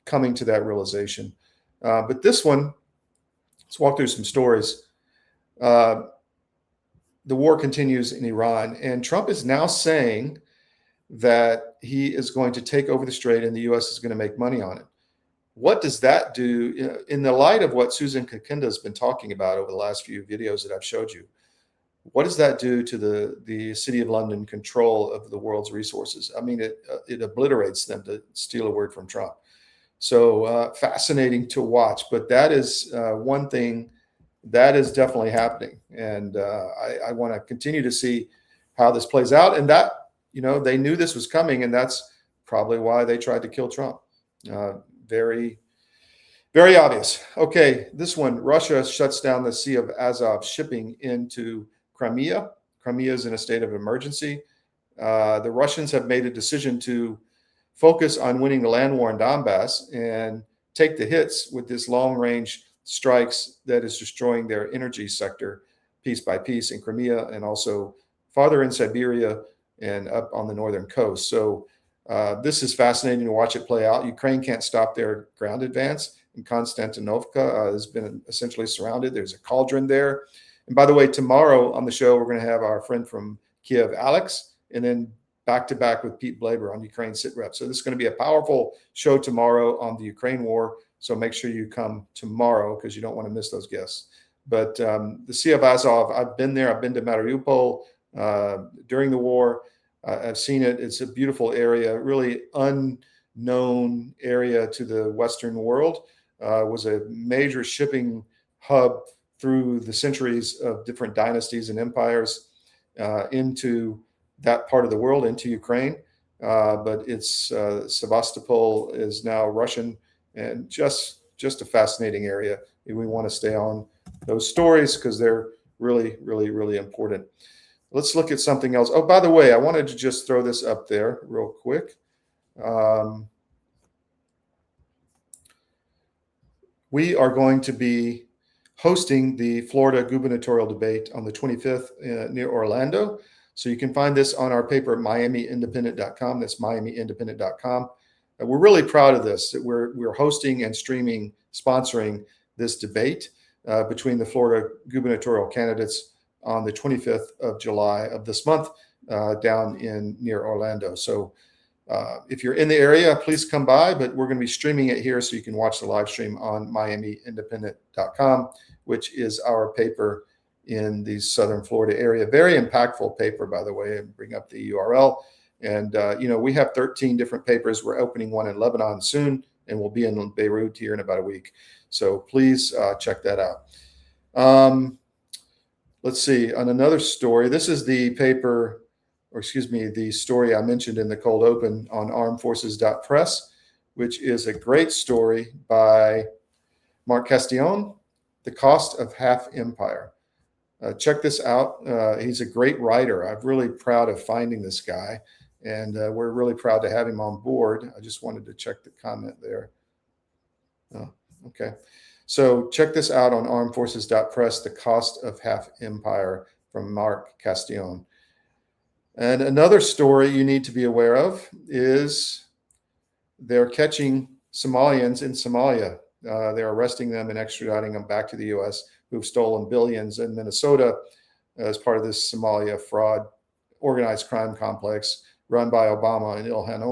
K: coming to that realization. But this one, let's walk through some stories. The war continues in Iran, and Trump is now saying that he is going to take over the strait and the U.S. is going to make money on it. What does that do in the light of what Susan Kakinda has been talking about over the last few videos that I've showed you? What does that do to the City of London control of the world's resources? I mean, it obliterates them, to steal a word from Trump. So fascinating to watch. But that is one thing that is definitely happening. And I want to continue to see how this plays out. And that, they knew this was coming. And that's probably why they tried to kill Trump. Very, very obvious. Okay, this one, Russia shuts down the Sea of Azov shipping into Crimea. Crimea is in a state of emergency. The Russians have made a decision to focus on winning the land war in Donbass, and take the hits with this long-range strikes that is destroying their energy sector piece by piece in Crimea and also farther in Siberia and up on the northern coast. So this is fascinating to watch it play out. Ukraine can't stop their ground advance, and Konstantinovka has been essentially surrounded. There's a cauldron there. And by the way, tomorrow on the show, we're going to have our friend from Kiev, Alex, and then back-to-back with Pete Blaber on Ukraine SITREP. So this is going to be a powerful show tomorrow on the Ukraine war. So make sure you come tomorrow because you don't want to miss those guests. But the Sea of Azov, I've been there. I've been to Mariupol during the war. I've seen it. It's a beautiful area, really unknown area to the Western world. Was a major shipping hub through the centuries of different dynasties and empires into that part of the world, into Ukraine. But it's Sevastopol is now Russian, and just a fascinating area. We want to stay on those stories because they're really, really, really important. Let's look at something else. Oh, by the way, I wanted to just throw this up there real quick. We are going to be hosting the Florida gubernatorial debate on the 25th near Orlando. So you can find this on our paper at miamiindependent.com. That's miamiindependent.com. We're really proud of this, that we're hosting and streaming, sponsoring this debate between the Florida gubernatorial candidates on the 25th of July of this month down near Orlando. So if you're in the area, please come by, but we're going to be streaming it here so you can watch the live stream on miamiindependent.com, which is our paper in the Southern Florida area. Very impactful paper, by the way, and bring up the URL. And, we have 13 different papers. We're opening one in Lebanon soon, and we'll be in Beirut here in about a week. So please check that out. Let's see, on another story, this is the paper, or excuse me, the story I mentioned in the cold open on armedforces.press, which is a great story by Mark Castillon, The Cost of Half Empire. Check this out. He's a great writer. I'm really proud of finding this guy, and we're really proud to have him on board. I just wanted to check the comment there. Oh, okay. So check this out on armedforces.press, The Cost of Half Empire from Mark Castillon. And another story you need to be aware of is they're catching Somalians in Somalia. They're arresting them and extraditing them back to the U.S. who've stolen billions in Minnesota as part of this Somalia fraud organized crime complex run by Obama and Ilhan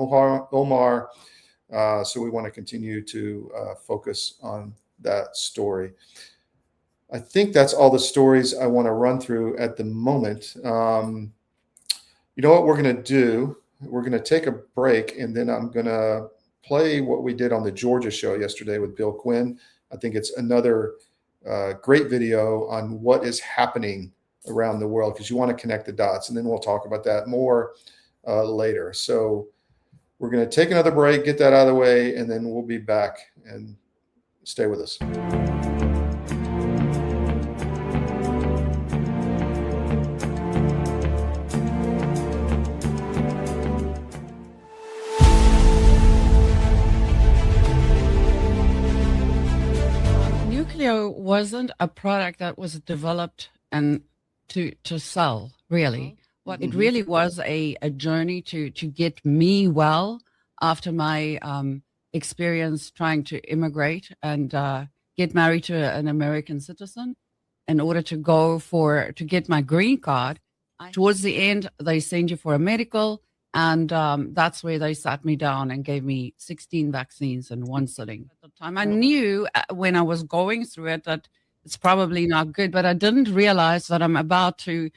K: Omar. So we want to continue to focus on that story. I think that's all the stories I want to run through at the moment. You know what we're going to do? We're going to take a break, and then I'm going to play what we did on the Georgia show yesterday with Bill Quinn. I think it's another great video on what is happening around the world, because you want to connect the dots, and then we'll talk about that more later. So we're going to take another break, get that out of the way, and then we'll be back, and stay with us.
A: Nuclear wasn't a product that was developed and to sell, really. What it really was a journey to get me well after my experience trying to immigrate and get married to an American citizen in order to get my green card. Towards the end, they send you for a medical, and that's where they sat me down and gave me 16 vaccines in one sitting. At the time, I knew when I was going through it that it's probably not good, but I didn't realize that I'm about to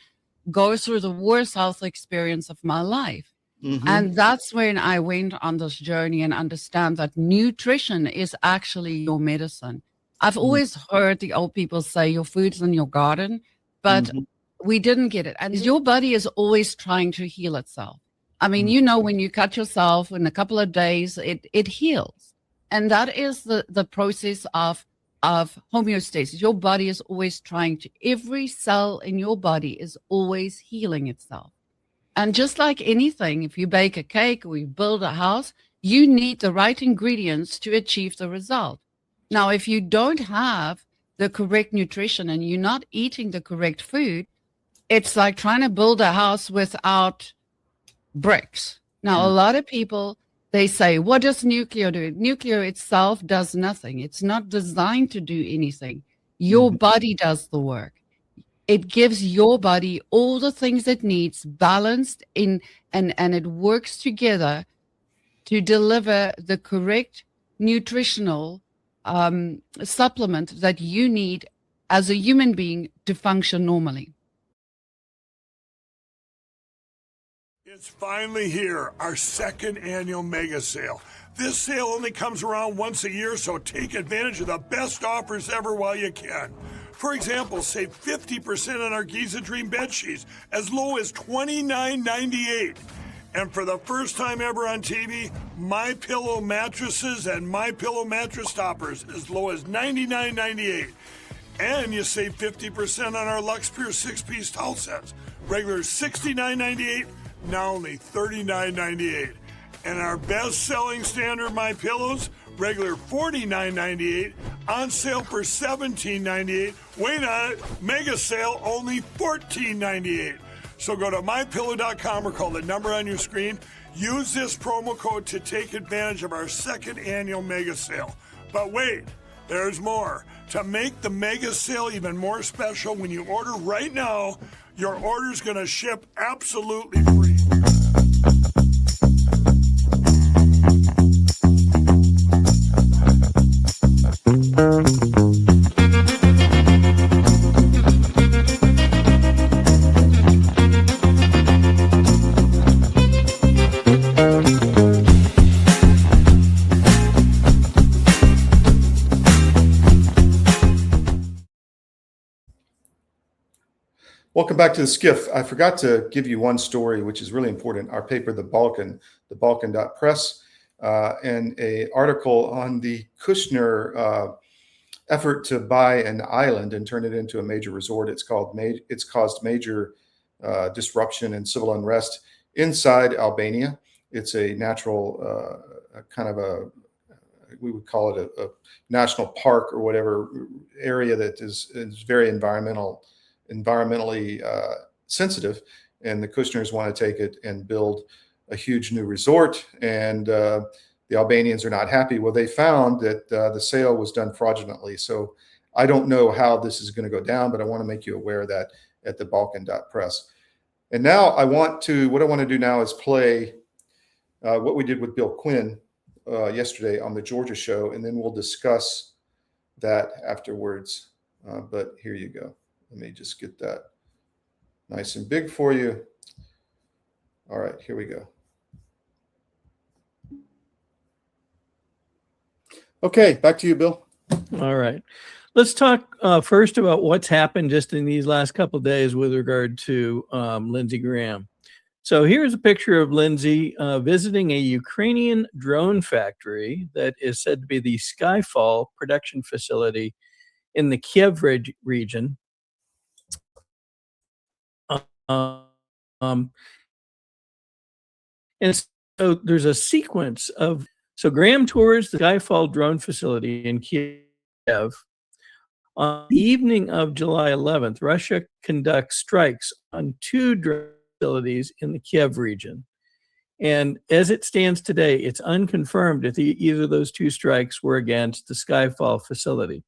A: go through the worst health experience of my life. And that's when I went on this journey and understand that nutrition is actually your medicine. I've always heard the old people say your food's in your garden, but we didn't get it. And your body is always trying to heal itself. I mean, when you cut yourself in a couple of days, it heals. And that is the process of homeostasis. Your body is always every cell in your body is always healing itself. And just like anything, if you bake a cake or you build a house, you need the right ingredients to achieve the result. Now, if you don't have the correct nutrition and you're not eating the correct food, it's like trying to build a house without bricks. Now, a lot of people, they say, what does nuclear do? Nuclear itself does nothing. It's not designed to do anything. Your body does the work. It gives your body all the things it needs, balanced in, and it works together to deliver the correct nutritional supplement that you need as a human being to function normally.
S: It's finally here, our second annual mega sale. This sale only comes around once a year, so take advantage of the best offers ever while you can. For example, save 50% on our Giza Dream bed sheets, as low as $29.98. And for the first time ever on TV, MyPillow mattresses and MyPillow mattress toppers, as low as $99.98. And you save 50% on our Lux Pure 6-piece towel sets. Regular $69.98, now only $39.98. And our best-selling standard MyPillows, regular $49.98, on sale for $17.98. Wait on it, mega sale, only $14.98. So go to MyPillow.com or call the number on your screen. Use this promo code to take advantage of our second annual mega sale. But wait, there's more. To make the mega sale even more special, when you order right now, your order's going to ship absolutely free.
K: Welcome back to the SCIF. I forgot to give you one story, which is really important. Our paper, The Balkan.press, and an article on the Kushner effort to buy an island and turn it into a major resort. It's caused major disruption and civil unrest inside Albania. It's a natural kind of we would call it a national park or whatever area that is very environmentally sensitive, and the Kushners want to take it and build a huge new resort, and the Albanians are not happy. Well, they found that the sale was done fraudulently. So I don't know how this is going to go down, but I want to make you aware of that at the Balkan.press. And now what I want to do now is play what we did with Bill Quinn yesterday on the Georgia show, and then we'll discuss that afterwards. But here you go. Let me just get that nice and big for you. All right, here we go. Okay, back to you, Bill.
B: All right. Let's talk first about what's happened just in these last couple of days with regard to Lindsey Graham. So here's a picture of Lindsey visiting a Ukrainian drone factory that is said to be the Skyfall production facility in the Kiev region. And so there's a sequence of, so Graham tours the Skyfall drone facility in Kiev. On the evening of July 11th, Russia conducts strikes on 2 drone facilities in the Kiev region. And as it stands today, it's unconfirmed if either of those 2 strikes were against the Skyfall facility.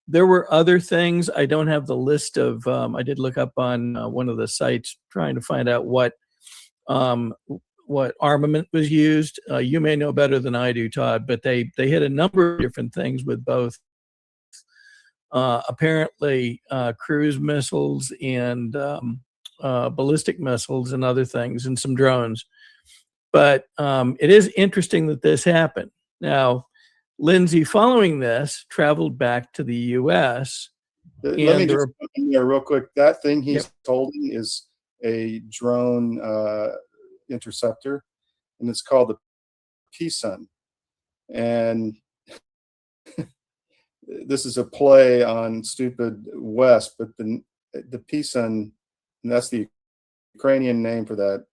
B: There were other things. I don't have the list of, I did look up on one of the sites trying to find out what armament was used. You may know better than I do, Todd, but they hit a number of different things with both apparently cruise missiles and ballistic missiles and other things, and some drones. But it is interesting that this happened. Now, Lindsey, following this, traveled back to the U.S.
K: Let me just put in there real quick. That thing he's holding is a drone interceptor, and it's called the P-Sun. And this is a play on stupid West, but the P-Sun, and that's the Ukrainian name for that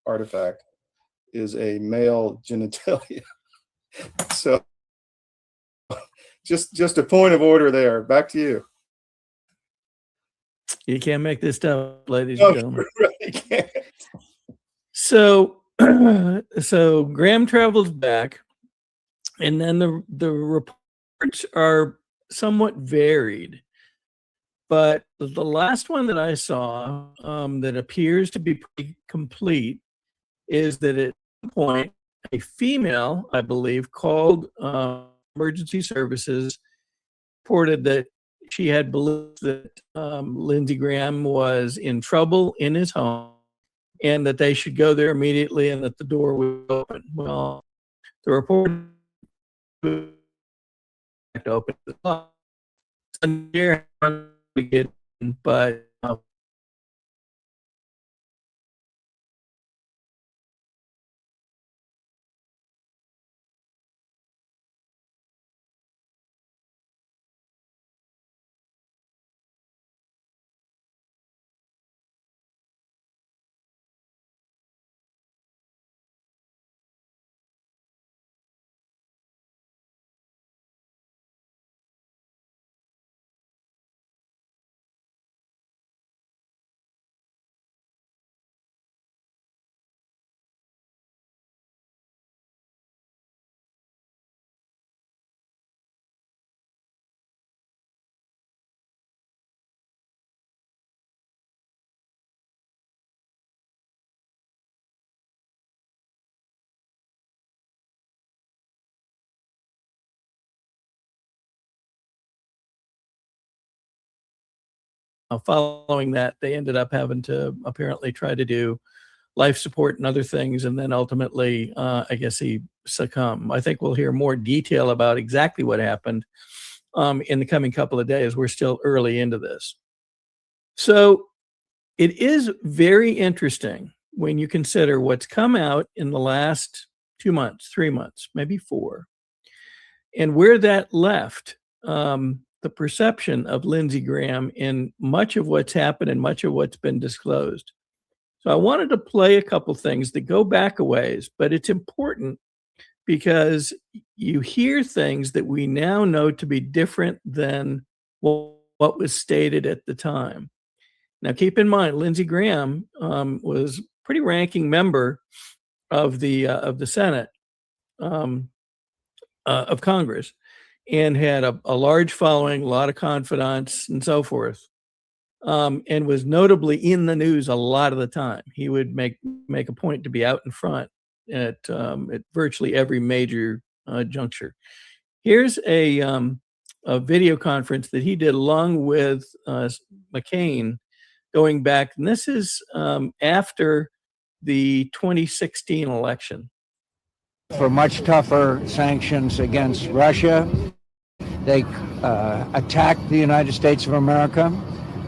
K: artifact, is a male genitalia. So just a point of order there. Back to you.
B: You can't make this stuff, ladies
K: No,
B: and gentlemen.
K: you really can't.
B: So, so Graham travels back, and then the reports are somewhat varied. But the last one that I saw that appears to be pretty complete is that at some point, a female, I believe, called emergency services, reported that she had believed that Lindsey Graham was in trouble in his home and that they should go there immediately and that the door was open. Well, the report opened the door, but following that, they ended up having to apparently try to do life support and other things, and then ultimately, I guess he succumbed. I think we'll hear more detail about exactly what happened in the coming couple of days. We're still early into this. So it is very interesting when you consider what's come out in the last 2 months, 3 months, maybe 4, and where that left the perception of Lindsey Graham in much of what's happened and much of what's been disclosed. So I wanted to play a couple things that go back a ways, but it's important because you hear things that we now know to be different than what was stated at the time. Now, keep in mind, Lindsey Graham was a pretty ranking member of the Senate of Congress, and had a large following, a lot of confidants, and so forth, and was notably in the news a lot of the time. He would make a point to be out in front at virtually every major juncture. Here's a video conference that he did along with McCain going back, and this is after the 2016 election.
C: For much tougher sanctions against Russia. They attacked the United States of America.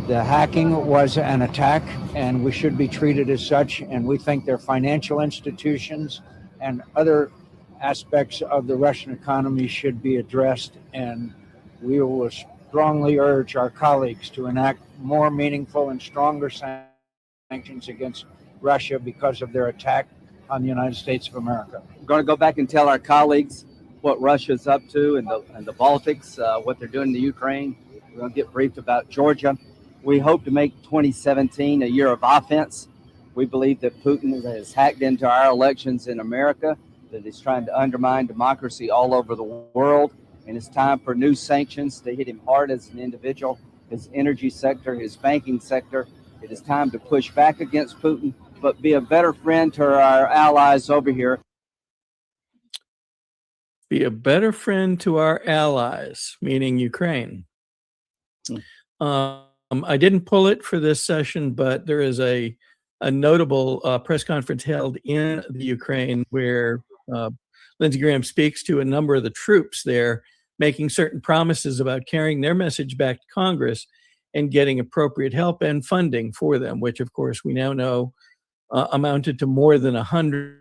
C: The hacking was an attack, and we should be treated as such. And we think their financial institutions and other aspects of the Russian economy should be addressed. And we will strongly urge our colleagues to enact more meaningful and stronger sanctions against Russia because of their attack on the United States of America.
V: We're going to go back and tell our colleagues what Russia's up to in the Baltics, what they're doing in the Ukraine. We're going to get briefed about Georgia. We hope to make 2017 a year of offense. We believe that Putin has hacked into our elections in America, that he's trying to undermine democracy all over the world, and it's time for new sanctions to hit him hard as an individual, his energy sector, his banking sector. It is time to push back against Putin, but be a better friend to our allies over here.
B: Be a better friend to our allies, meaning Ukraine. I didn't pull it for this session, but there is a notable press conference held in the Ukraine where Lindsey Graham speaks to a number of the troops there, making certain promises about carrying their message back to Congress and getting appropriate help and funding for them, which, of course, we now know amounted to more than $100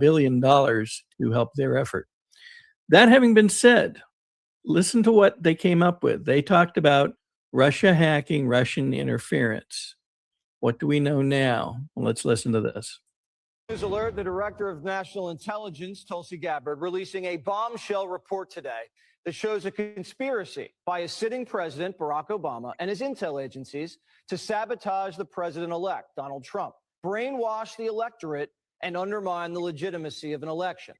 B: billion to help their effort. That having been said, listen to what they came up with. They talked about Russia hacking, Russian interference. What do we know now? Well, let's listen to this.
D: News alert, the Director of National Intelligence, Tulsi Gabbard, releasing a bombshell report today that shows a conspiracy by a sitting president, Barack Obama, and his intel agencies to sabotage the president-elect, Donald Trump, brainwash the electorate, and undermine the legitimacy of an election.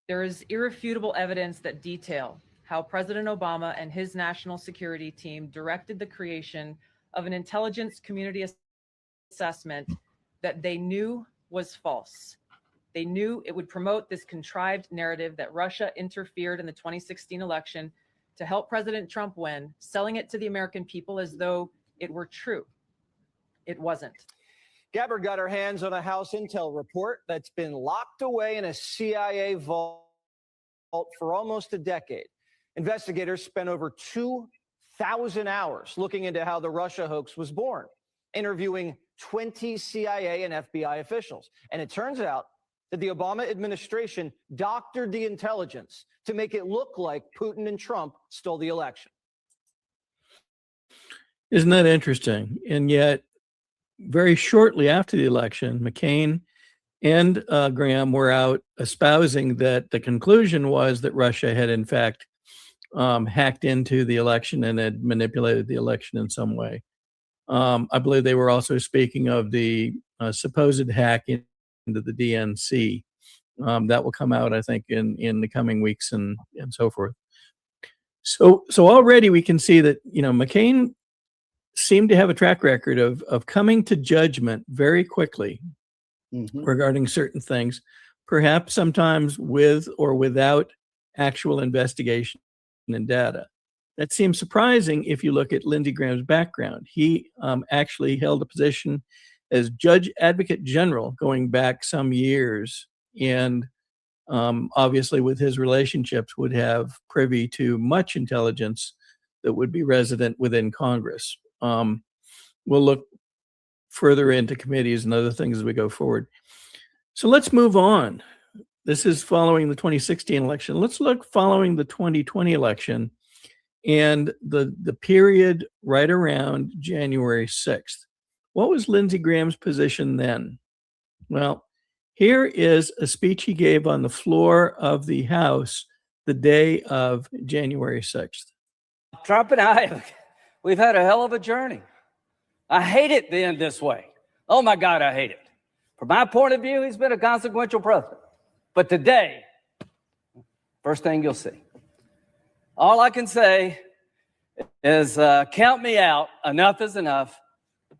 E: There is irrefutable evidence that detail how President Obama and his national security team directed the creation of an intelligence community assessment that they knew was false. They knew it would promote this contrived narrative that Russia interfered in the 2016 election to help President Trump win, selling it to the American people as though it were true. It wasn't.
D: Gettr got her hands on a House intel report that's been locked away in a CIA vault for almost a decade. Investigators spent over 2,000 hours looking into how the Russia hoax was born, interviewing 20 CIA and FBI officials. And it turns out that the Obama administration doctored the intelligence to make it look like Putin and Trump stole the election.
B: Isn't that interesting? And yet, very shortly after the election, McCain and Graham were out espousing that the conclusion was that Russia had, in fact, hacked into the election and had manipulated the election in some way. I believe they were also speaking of the supposed hack into the DNC. That will come out, I think, in the coming weeks and so forth. So already we can see that, McCain seemed to have a track record of coming to judgment very quickly regarding certain things, perhaps sometimes with or without actual investigation and data. That seems surprising if you look at Lindsey Graham's background. He actually held a position as Judge Advocate General going back some years, and obviously with his relationships would have privy to much intelligence that would be resident within Congress. We'll look further into committees and other things as we go forward. So let's move on. This is following the 2016 election. Let's look following the 2020 election and the period right around January 6th. What was Lindsey Graham's position then? Well, here is a speech he gave on the floor of the House the day of January 6th.
W: Trump and I, we've had a hell of a journey. I hate it being this way. Oh my God, I hate it. From my point of view, he's been a consequential president. But today, first thing you'll see. All I can say is count me out. Enough is enough.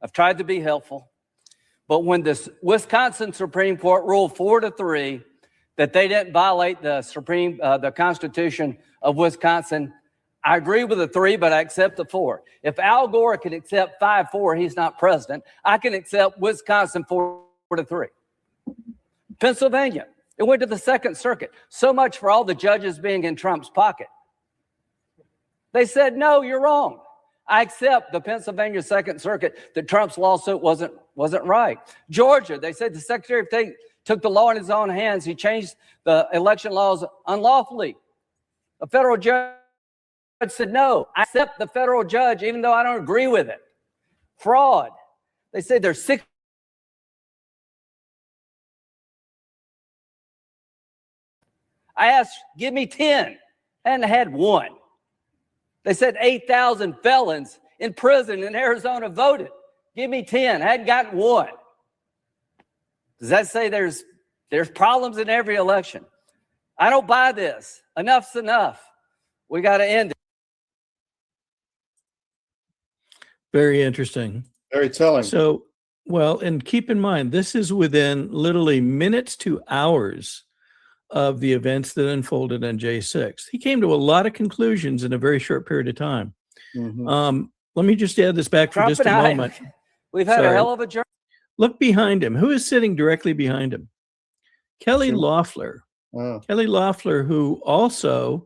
W: I've tried to be helpful. But when the Wisconsin Supreme Court ruled 4-3 that they didn't violate the Constitution of Wisconsin, I agree with the 3, but I accept the 4. If Al Gore can accept 5-4, he's not president. I can accept Wisconsin 4-3. Pennsylvania, it went to the Second Circuit. So much for all the judges being in Trump's pocket. They said, no, you're wrong. I accept the Pennsylvania Second Circuit that Trump's lawsuit wasn't right. Georgia, they said the Secretary of State took the law in his own hands. He changed the election laws unlawfully. A federal judge said, no, I accept the federal judge, even though I don't agree with it. Fraud. They say there's 6. I asked, give me 10, and I had 1. They said 8,000 felons in prison in Arizona voted. Give me 10. I hadn't gotten 1. Does that say there's problems in every election? I don't buy this. Enough's enough. We got to end it.
B: Very interesting.
K: Very telling.
B: So, well, and keep in mind, this is within literally minutes to hours of the events that unfolded on J6. He came to a lot of conclusions in a very short period of time. Let me just add this back for just a moment.
W: We've had a hell of a journey.
B: Look behind him. Who is sitting directly behind him? Kelly Loeffler. Kelly Loeffler, who also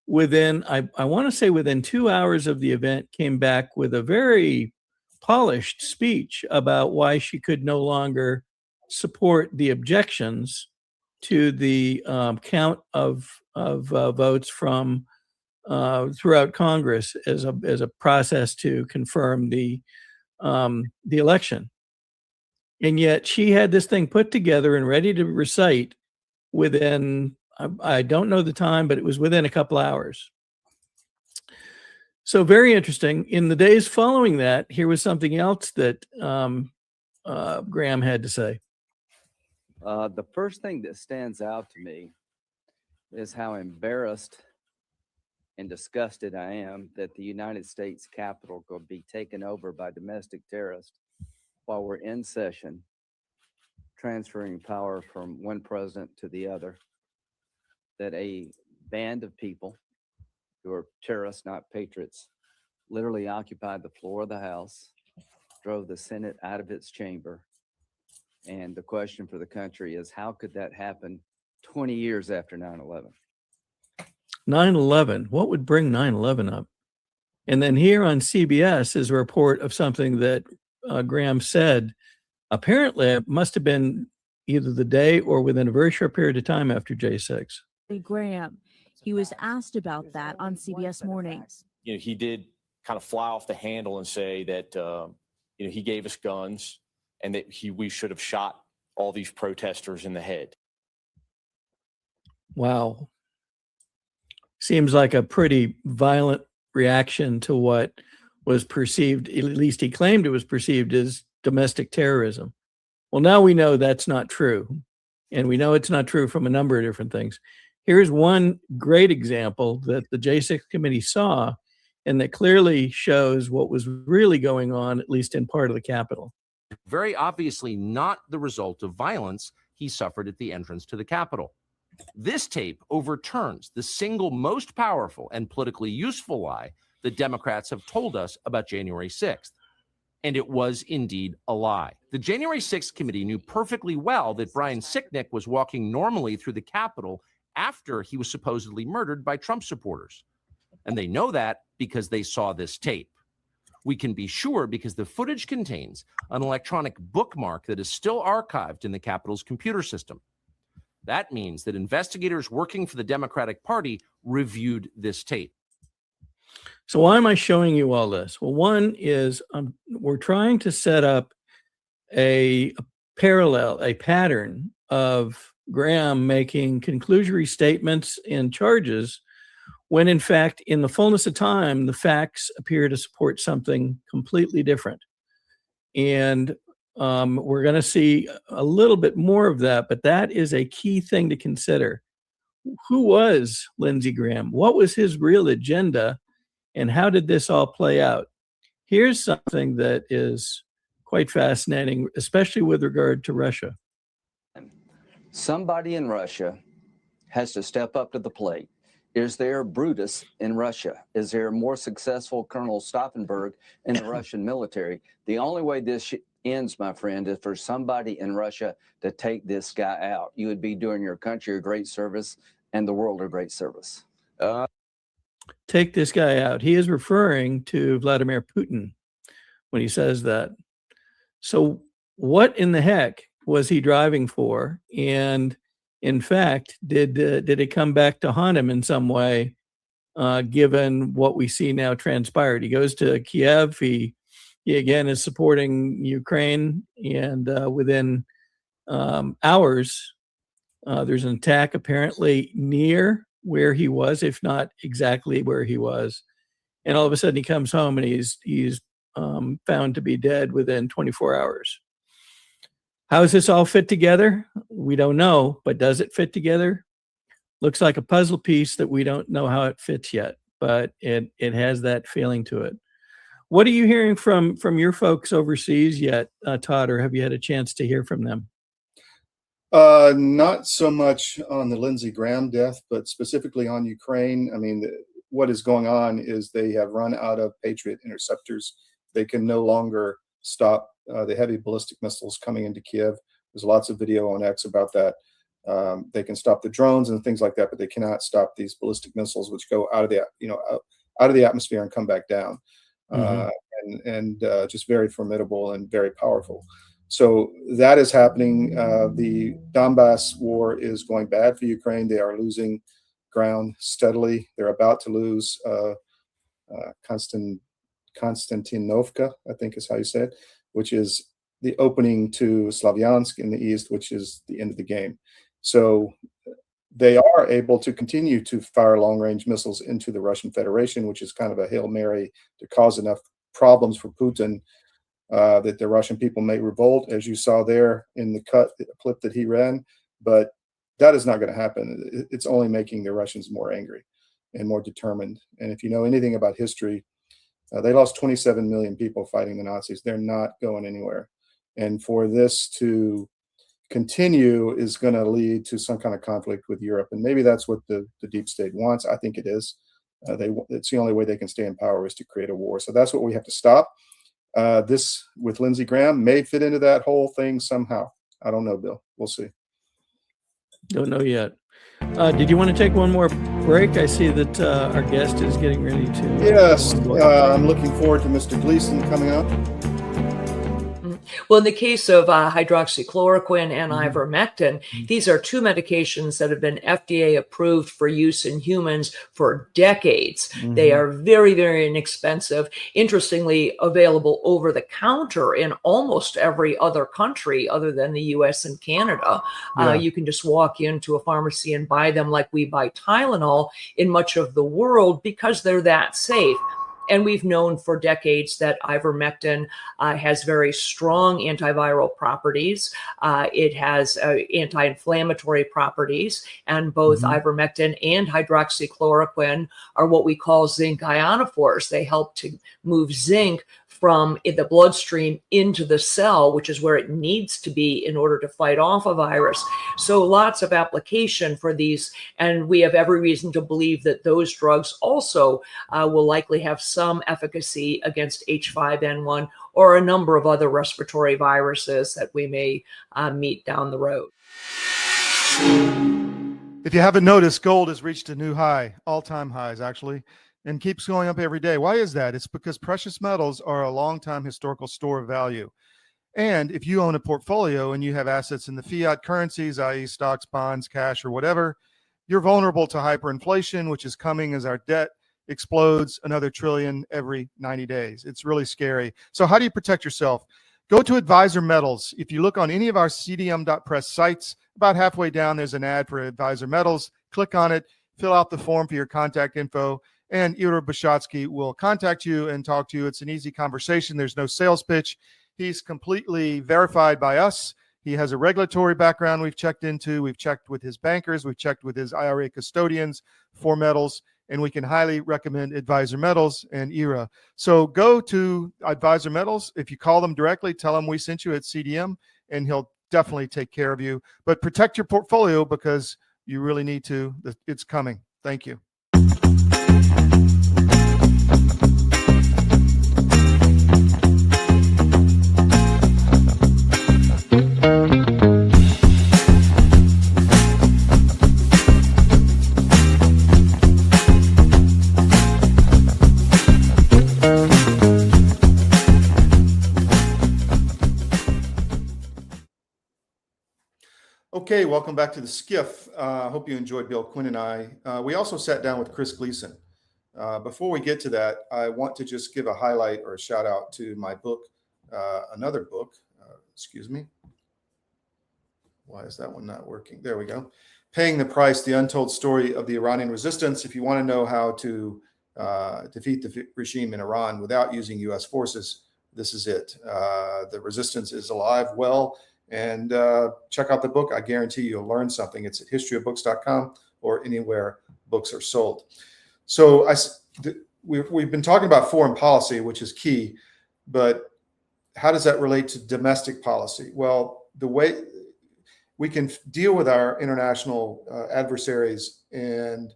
B: within, I want to say within 2 hours of the event, came back with a very polished speech about why she could no longer support the objections to the count of votes from throughout Congress as a process to confirm the election. And yet she had this thing put together and ready to recite within, I don't know the time, but it was within a couple hours. So very interesting. In the days following that, here was something else that Graham had to say.
V: The first thing that stands out to me is how embarrassed and disgusted I am that the United States Capitol could be taken over by domestic terrorists while we're in session, transferring power from one president to the other, that a band of people who are terrorists, not patriots, literally occupied the floor of the House, drove the Senate out of its chamber. And the question for the country is, how could that happen 20 years after 9/11?
B: 9/11, what would bring 9/11 up? And then here on CBS is a report of something that Graham said, apparently it must have been either the day or within a very short period of time after J6.
F: Graham, he was asked about that on CBS Mornings.
H: You know, he did kind of fly off the handle and say that, you know, he gave us guns and that we should have shot all these protesters in the head.
B: Wow. Seems like a pretty violent reaction to what was perceived, at least he claimed it was perceived as domestic terrorism. Well, now we know that's not true. And we know it's not true from a number of different things. Here's one great example that the J6 committee saw and that clearly shows what was really going on, at least in part of the Capitol.
I: Very obviously not the result of violence he suffered at the entrance to the Capitol. This tape overturns the single most powerful and politically useful lie the Democrats have told us about January 6th. And it was indeed a lie. The January 6th committee knew perfectly well that Brian Sicknick was walking normally through the Capitol after he was supposedly murdered by Trump supporters. And they know that because they saw this tape. We can be sure because the footage contains an electronic bookmark that is still archived in the Capitol's computer system. That means that investigators working for the Democratic Party reviewed this tape.
B: So why am I showing you all this? Well, one is we're trying to set up a parallel, a pattern of Graham making conclusory statements and charges when in fact, in the fullness of time, the facts appear to support something completely different. And we're going to see a little bit more of that, but that is a key thing to consider. Who was Lindsey Graham? What was his real agenda? And how did this all play out? Here's something that is quite fascinating, especially with regard to Russia.
V: Somebody in Russia has to step up to the plate. Is there Brutus in Russia? Is there a more successful Colonel Stauffenberg in the Russian military? The only way this ends, my friend, is for somebody in Russia to take this guy out. You would be doing your country a great service and the world a great service.
B: Take this guy out. He is referring to Vladimir Putin when he says that. So what in the heck was he driving for? And in fact, did it come back to haunt him in some way, given what we see now transpired? He goes to Kiev. He again is supporting Ukraine, and within hours, there's an attack apparently near where he was, if not exactly where he was. And all of a sudden he comes home and he's found to be dead within 24 hours. How does this all fit together? We don't know, but does it fit together? Looks like a puzzle piece that we don't know how it fits yet, but it has that feeling to it. What are you hearing from your folks overseas yet, Todd, or have you had a chance to hear from them?
K: Not so much on the Lindsey Graham death, but specifically on Ukraine. I mean, what is going on is they have run out of Patriot interceptors. They can no longer stop the heavy ballistic missiles coming into Kiev. There's lots of video on X about that. They can stop the drones and things like that, but they cannot stop these ballistic missiles, which go out of the out of the atmosphere and come back down. And just very formidable and very powerful. So that is happening. The Donbass war is going bad for Ukraine. They are losing ground steadily. They're about to lose Konstantinovka, I think is how you say it, which is the opening to Slavyansk in the east, which is the end of the game. So they are able to continue to fire long-range missiles into the Russian Federation, which is kind of a Hail Mary to cause enough problems for Putin that the Russian people may revolt, as you saw there in the clip that he ran. But that is not going to happen. It's only making the Russians more angry and more determined. And if you know anything about history, they lost 27 million people fighting the Nazis. They're not going anywhere. And for this to continue is going to lead to some kind of conflict with Europe. And maybe that's what the deep state wants. I think it is. It's the only way they can stay in power is to create a war. So that's what we have to stop. This with Lindsey Graham may fit into that whole thing somehow. I don't know, Bill. We'll see.
B: Don't know yet. Did you want to take one more break? I see that our guest is getting ready to.
K: Yes, I'm looking forward to Mr. Gleason coming up.
G: Well, in the case of hydroxychloroquine and ivermectin, these are two medications that have been FDA approved for use in humans for decades. They are very, very inexpensive. Interestingly, available over the counter in almost every other country other than the US and Canada. You can just walk into a pharmacy and buy them like we buy Tylenol in much of the world because they're that safe. And we've known for decades that ivermectin has very strong antiviral properties. It has anti-inflammatory properties, and both ivermectin and hydroxychloroquine are what we call zinc ionophores. They help to move zinc from the bloodstream into the cell, which is where it needs to be in order to fight off a virus. So lots of application for these, and we have every reason to believe that those drugs also will likely have some efficacy against H5N1 or a number of other respiratory viruses that we may meet down the road.
J: If you haven't noticed, gold has reached a new high, all-time highs actually, and keeps going up every day. Why is that? It's because precious metals are a long-time historical store of value. And if you own a portfolio and you have assets in the fiat currencies, i.e. stocks, bonds, cash, or whatever, you're vulnerable to hyperinflation, which is coming as our debt explodes another trillion every 90 days. It's really scary. So how do you protect yourself? Go to Advisor Metals. If you look on any of our cdm.press sites, about halfway down, there's an ad for Advisor Metals. Click on it, fill out the form for your contact info, and Ira Bishotsky will contact you and talk to you. It's an easy conversation. There's no sales pitch. He's completely verified by us. He has a regulatory background we've checked into. We've checked with his bankers. We've checked with his IRA custodians for metals, and we can highly recommend Advisor Metals and Ira. So go to Advisor Metals. If you call them directly, tell them we sent you at CDM, and he'll definitely take care of you. But protect your portfolio because you really need to. It's coming. Thank you.
K: Okay, welcome back to the SCIF. Hope you enjoyed Bill Quinn and I. We also sat down with Chris Gleason. Before we get to that, I want to just give a highlight or a shout out to my book, another book, excuse me. Why is that one not working? There we go. Paying the Price, The Untold Story of the Iranian Resistance. If you want to know how to defeat the regime in Iran without using U.S. forces, this is it. The resistance is alive, well, and check out the book. I guarantee you'll learn something. It's at historyofbooks.com or anywhere books are sold. So we've been talking about foreign policy, which is key, but how does that relate to domestic policy? Well, the way we can deal with our international adversaries and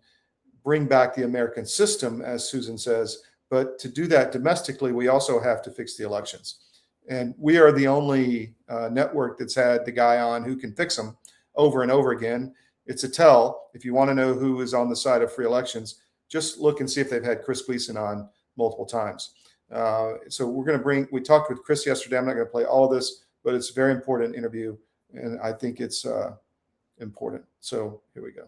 K: bring back the American system, as Susan says, but to do that domestically, we also have to fix the elections. And we are the only network that's had the guy on who can fix them over and over again. It's a tell. If you want to know who is on the side of free elections, just look and see if they've had Chris Gleason on multiple times. So we talked with Chris yesterday. I'm not going to play all of this, but it's a very important interview, and I think it's important. So here we go.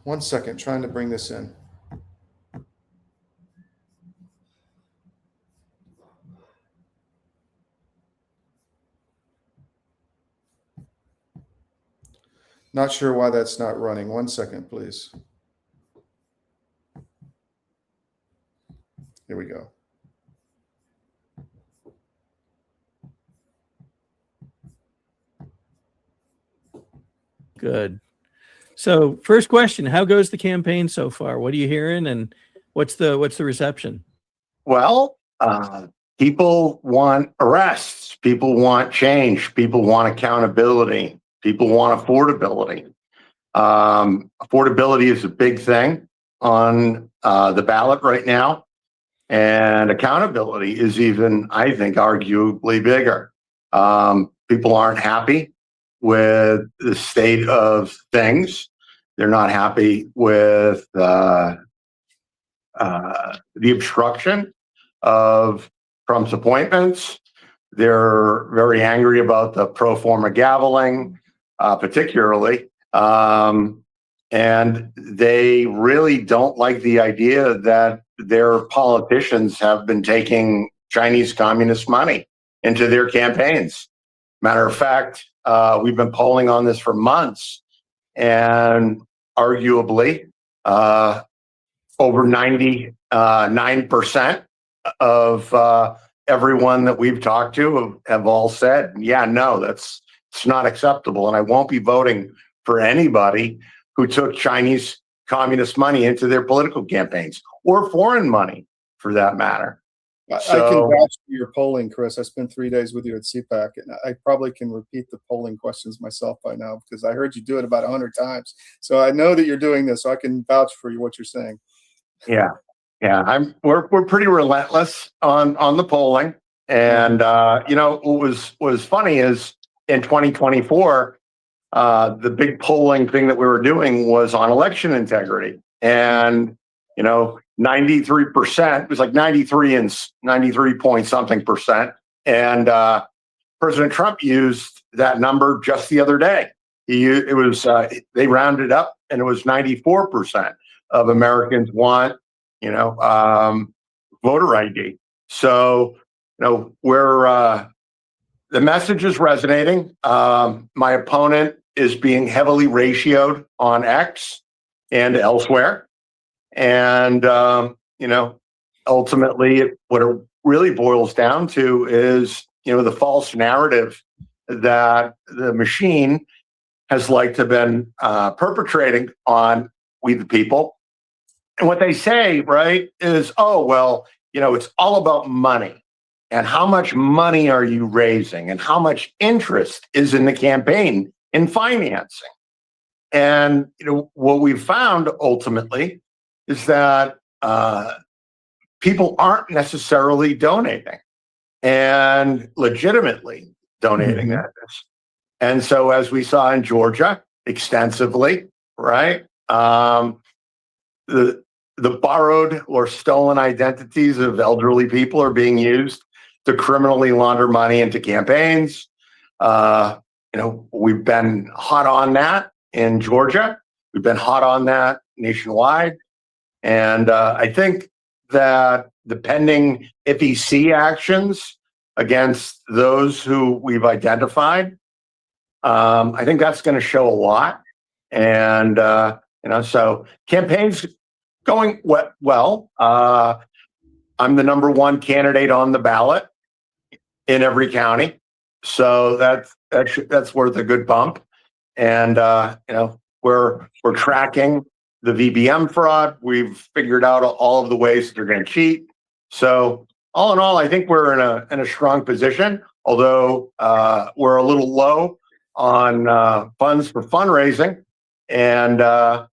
K: 1 second, trying to bring this in. Not sure why that's not running. 1 second, please. Here we go.
B: Good. So first question, how goes the campaign so far? What are you hearing and what's the reception?
L: Well, people want arrests. People want change. People want accountability. People want affordability. Affordability is a big thing on the ballot right now. And accountability is even, I think, arguably bigger. People aren't happy with the state of things. They're not happy with the obstruction of Trump's appointments. They're very angry about the pro forma gaveling, particularly. And they really don't like the idea that their politicians have been taking Chinese communist money into their campaigns. Matter of fact, we've been polling on this for months, and arguably over 99% of everyone that we've talked to have all said, yeah, no, it's not acceptable. And I won't be voting for anybody who took Chinese communist money into their political campaigns, or foreign money for that matter.
K: I can vouch for your polling, Chris. I spent 3 days with you at CPAC, and I probably can repeat the polling questions myself by now because I heard you do it about 100 times. So I know that you're doing this, so I can vouch for you what you're saying.
L: Yeah. We're pretty relentless on the polling. And what was funny is in 2024, the big polling thing that we were doing was on election integrity. And 93%, it was like 93 point something percent. And President Trump used that number just the other day. They rounded up and it was 94% of Americans want, voter ID. So, the message is resonating. My opponent is being heavily ratioed on X and elsewhere. And, ultimately what it really boils down to is, the false narrative that the machine has liked to have been perpetrating on we the people. And what they say, right, is, oh, well, it's all about money. And how much money are you raising? And how much interest is in the campaign in financing? And what we've found ultimately is that people aren't necessarily donating and legitimately donating that. And so as we saw in Georgia extensively, right, the borrowed or stolen identities of elderly people are being used to criminally launder money into campaigns. We've been hot on that in Georgia. We've been hot on that nationwide. And I think that the pending FEC actions against those who we've identified, I think that's going to show a lot. And, so campaigns going well. I'm the number 1 candidate on the ballot in every county. So that's worth a good bump. And, we're tracking the VBM fraud. We've figured out all of the ways that they're going to cheat. So all in all, I think we're in a strong position, although we're a little low on funds for fundraising. And, I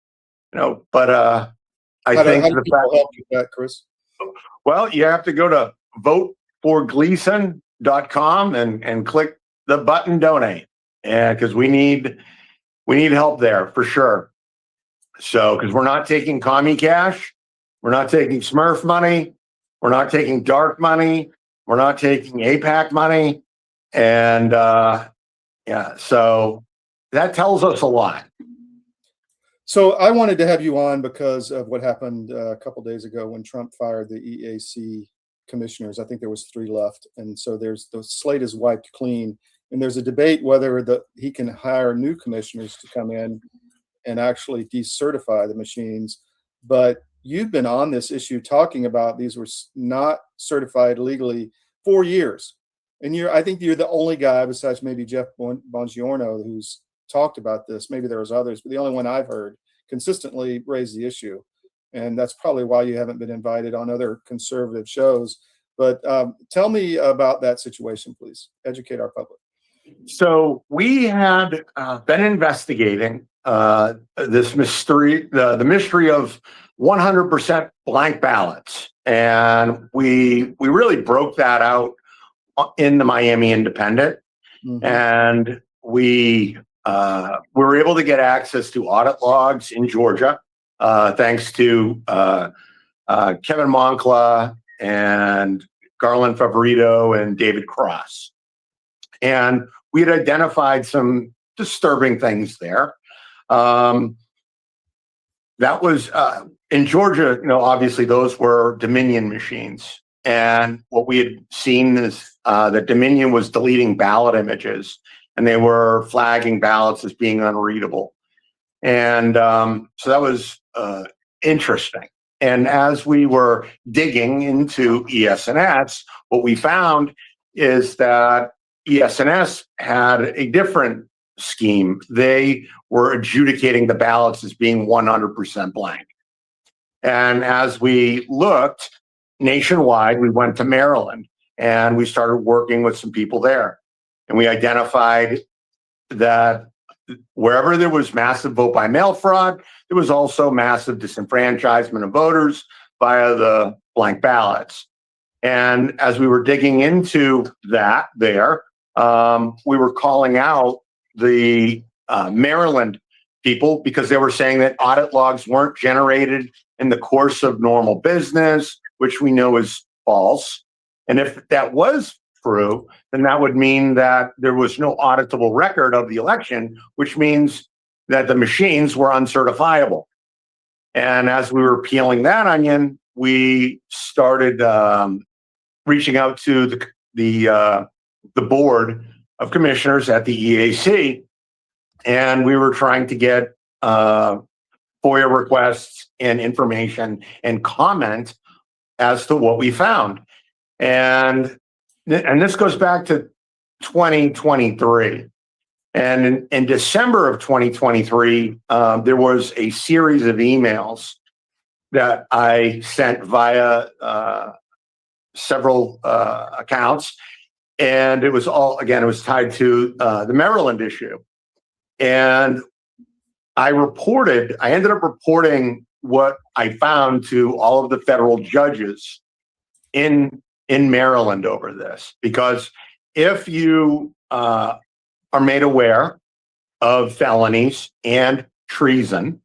L: think
K: how do people help you with that, Chris?
L: Well, you have to go to voteforgleason.com and click the button donate. And because we need help there for sure. So, because we're not taking commie cash, we're not taking Smurf money, we're not taking dark money, we're not taking APAC money. And so that tells us a lot.
K: So I wanted to have you on because of what happened a couple days ago when Trump fired the EAC commissioners. I think there was 3 left, and so the slate is wiped clean. And there's a debate whether he can hire new commissioners to come in and actually decertify the machines. But you've been on this issue talking about these were not certified legally for years. And I think you're the only guy besides maybe Jeff Bongiorno who's talked about this. Maybe there was others, but the only one I've heard consistently raise the issue. And that's probably why you haven't been invited on other conservative shows. But tell me about that situation, please. Educate our public.
L: So we had been investigating this mystery, the mystery of 100% blank ballots. And we really broke that out in the Miami Independent. Mm-hmm. And we were able to get access to audit logs in Georgia, thanks to Kevin Moncla and Garland Favorito and David Cross. And we had identified some disturbing things there. That was in Georgia, obviously those were Dominion machines. And what we had seen is that Dominion was deleting ballot images and they were flagging ballots as being unreadable. And so that was interesting. And as we were digging into ES&S, what we found is that ES&S had a different scheme. They were adjudicating the ballots as being 100% blank. And as we looked nationwide, we went to Maryland and we started working with some people there. And we identified that wherever there was massive vote by mail fraud, there was also massive disenfranchisement of voters via the blank ballots. And as we were digging into that there, we were calling out the Maryland people because they were saying that audit logs weren't generated in the course of normal business, which we know is false. And if that was true, then that would mean that there was no auditable record of the election, which means that the machines were uncertifiable. And as we were peeling that onion, we started reaching out to the board of commissioners at the EAC, and we were trying to get FOIA requests and information and comment as to what we found. And this goes back to 2023. And in December of 2023, there was a series of emails that I sent via several accounts. And it was all, again, it was tied to the Maryland issue. And I ended up reporting what I found to all of the federal judges in Maryland over this. Because if you are made aware of felonies and treason,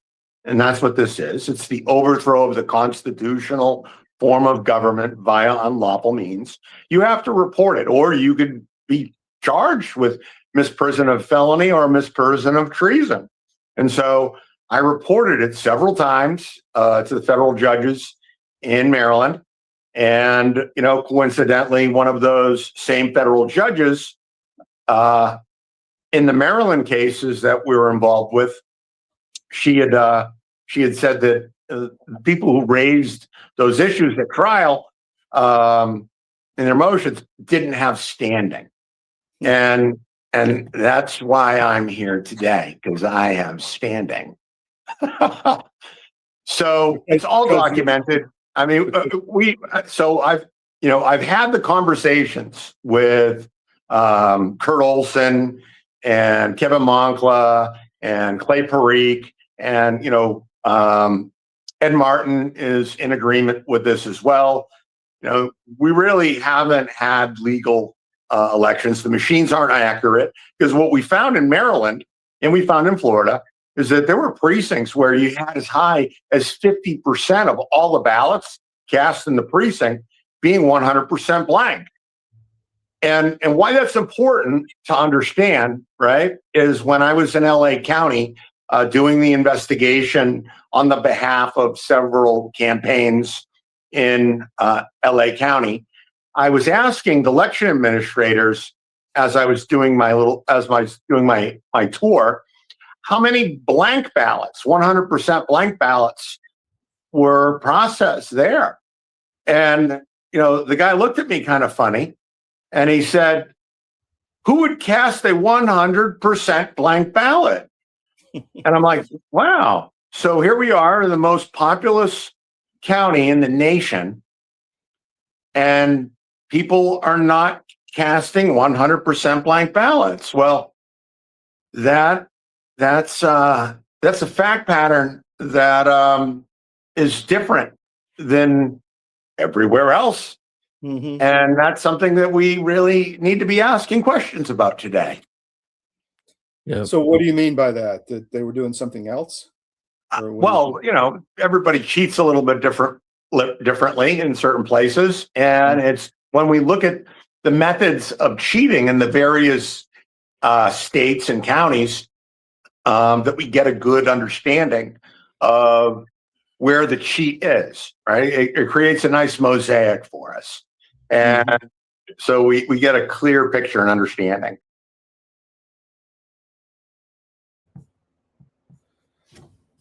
L: and that's what this is, it's the overthrow of the constitutional form of government via unlawful means, you have to report it, or you could be charged with misprision of felony or misprision of treason. And so I reported it several times to the federal judges in Maryland. And, coincidentally, one of those same federal judges in the Maryland cases that we were involved with, she had said that people who raised those issues at trial in their motions didn't have standing. And that's why I'm here today, because I have standing. So it's all documented. I mean, I've had the conversations with Kurt Olson and Kevin Moncla and Clay Parikh, and Ed Martin is in agreement with this as well. We really haven't had legal elections. The machines aren't accurate, because what we found in Maryland and we found in Florida is that there were precincts where you had as high as 50% of all the ballots cast in the precinct being 100% blank. And why that's important to understand, right, is when I was in LA County, doing the investigation on the behalf of several campaigns in LA County. I was asking the election administrators as I was doing my tour, how many blank ballots, 100% blank ballots, were processed there. And, you know, the guy looked at me kind of funny and he said, who would cast a 100% blank ballot? And I'm like, wow. So here we are in the most populous county in the nation, and people are not casting 100% blank ballots. Well, that's a fact pattern that is different than everywhere else.
B: Mm-hmm.
L: And that's something that we really need to be asking questions about today.
B: Yeah.
K: So what do you mean by that? That they were doing something else?
L: Well, you know, everybody cheats a little bit differently in certain places. And it's when we look at the methods of cheating in the various states and counties that we get a good understanding of where the cheat is, right? It creates a nice mosaic for us. And so we get a clear picture and understanding.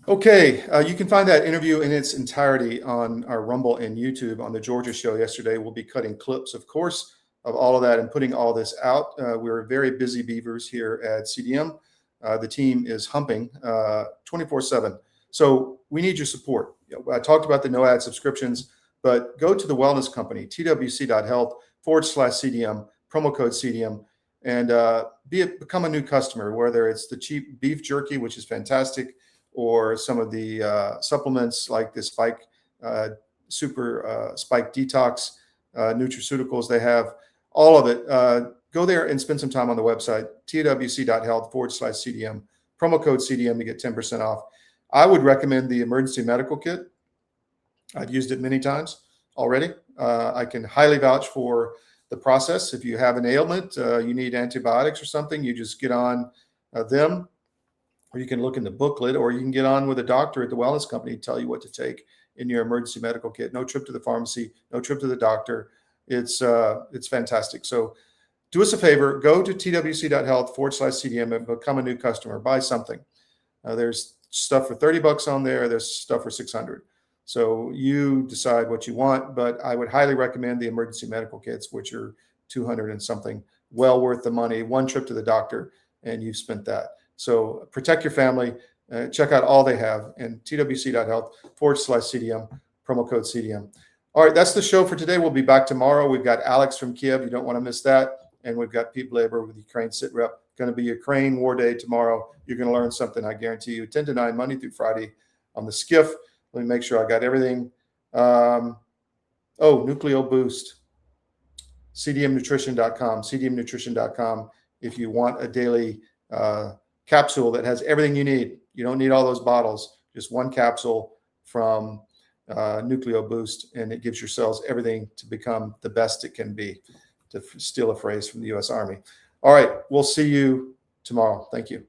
K: Okay, you can find that interview in its entirety on our Rumble and YouTube. On the Georgia show yesterday, we'll be cutting clips, of course, of all of that and putting all this out. We're very busy beavers here at CDM. The team is humping 24/7. So we need your support. I talked about the no ad subscriptions, but go to the wellness company, twc.health/CDM, promo code CDM, and become a new customer, whether it's the cheap beef jerky, which is fantastic, or some of the supplements like the Spike Super Spike Detox nutraceuticals they have, all of it. Go there and spend some time on the website, twc.health/CDM, promo code CDM to get 10% off. I would recommend the emergency medical kit. I've used it many times already. I can highly vouch for the process. If you have an ailment, you need antibiotics or something, you just get on them. Or you can look in the booklet, or you can get on with a doctor at the wellness company to tell you what to take in your emergency medical kit. No trip to the pharmacy, no trip to the doctor. It's fantastic. So do us a favor, go to twc.health/CDM and become a new customer. Buy something. There's stuff for $30 on there. There's stuff for $600. So you decide what you want, but I would highly recommend the emergency medical kits, which are $200 and something. Well worth the money. One trip to the doctor and you've spent that. So protect your family. Check out all they have in twc.health/CDM, promo code CDM. All right, that's the show for today. We'll be back tomorrow. We've got Alex from Kiev. You don't want to miss that. And we've got Pete Labor with Ukraine Sit Rep. Going to be Ukraine War Day tomorrow. You're going to learn something, I guarantee you. 10 to 9, Monday through Friday on the SCIF. Let me make sure I got everything. Nucleo Boost. CDMnutrition.com. CDMnutrition.com. If you want a daily capsule that has everything you need. You don't need all those bottles. Just one capsule from Nucleo Boost, and it gives your cells everything to become the best it can be, to steal a phrase from the U.S. Army. All right, we'll see you tomorrow. Thank you.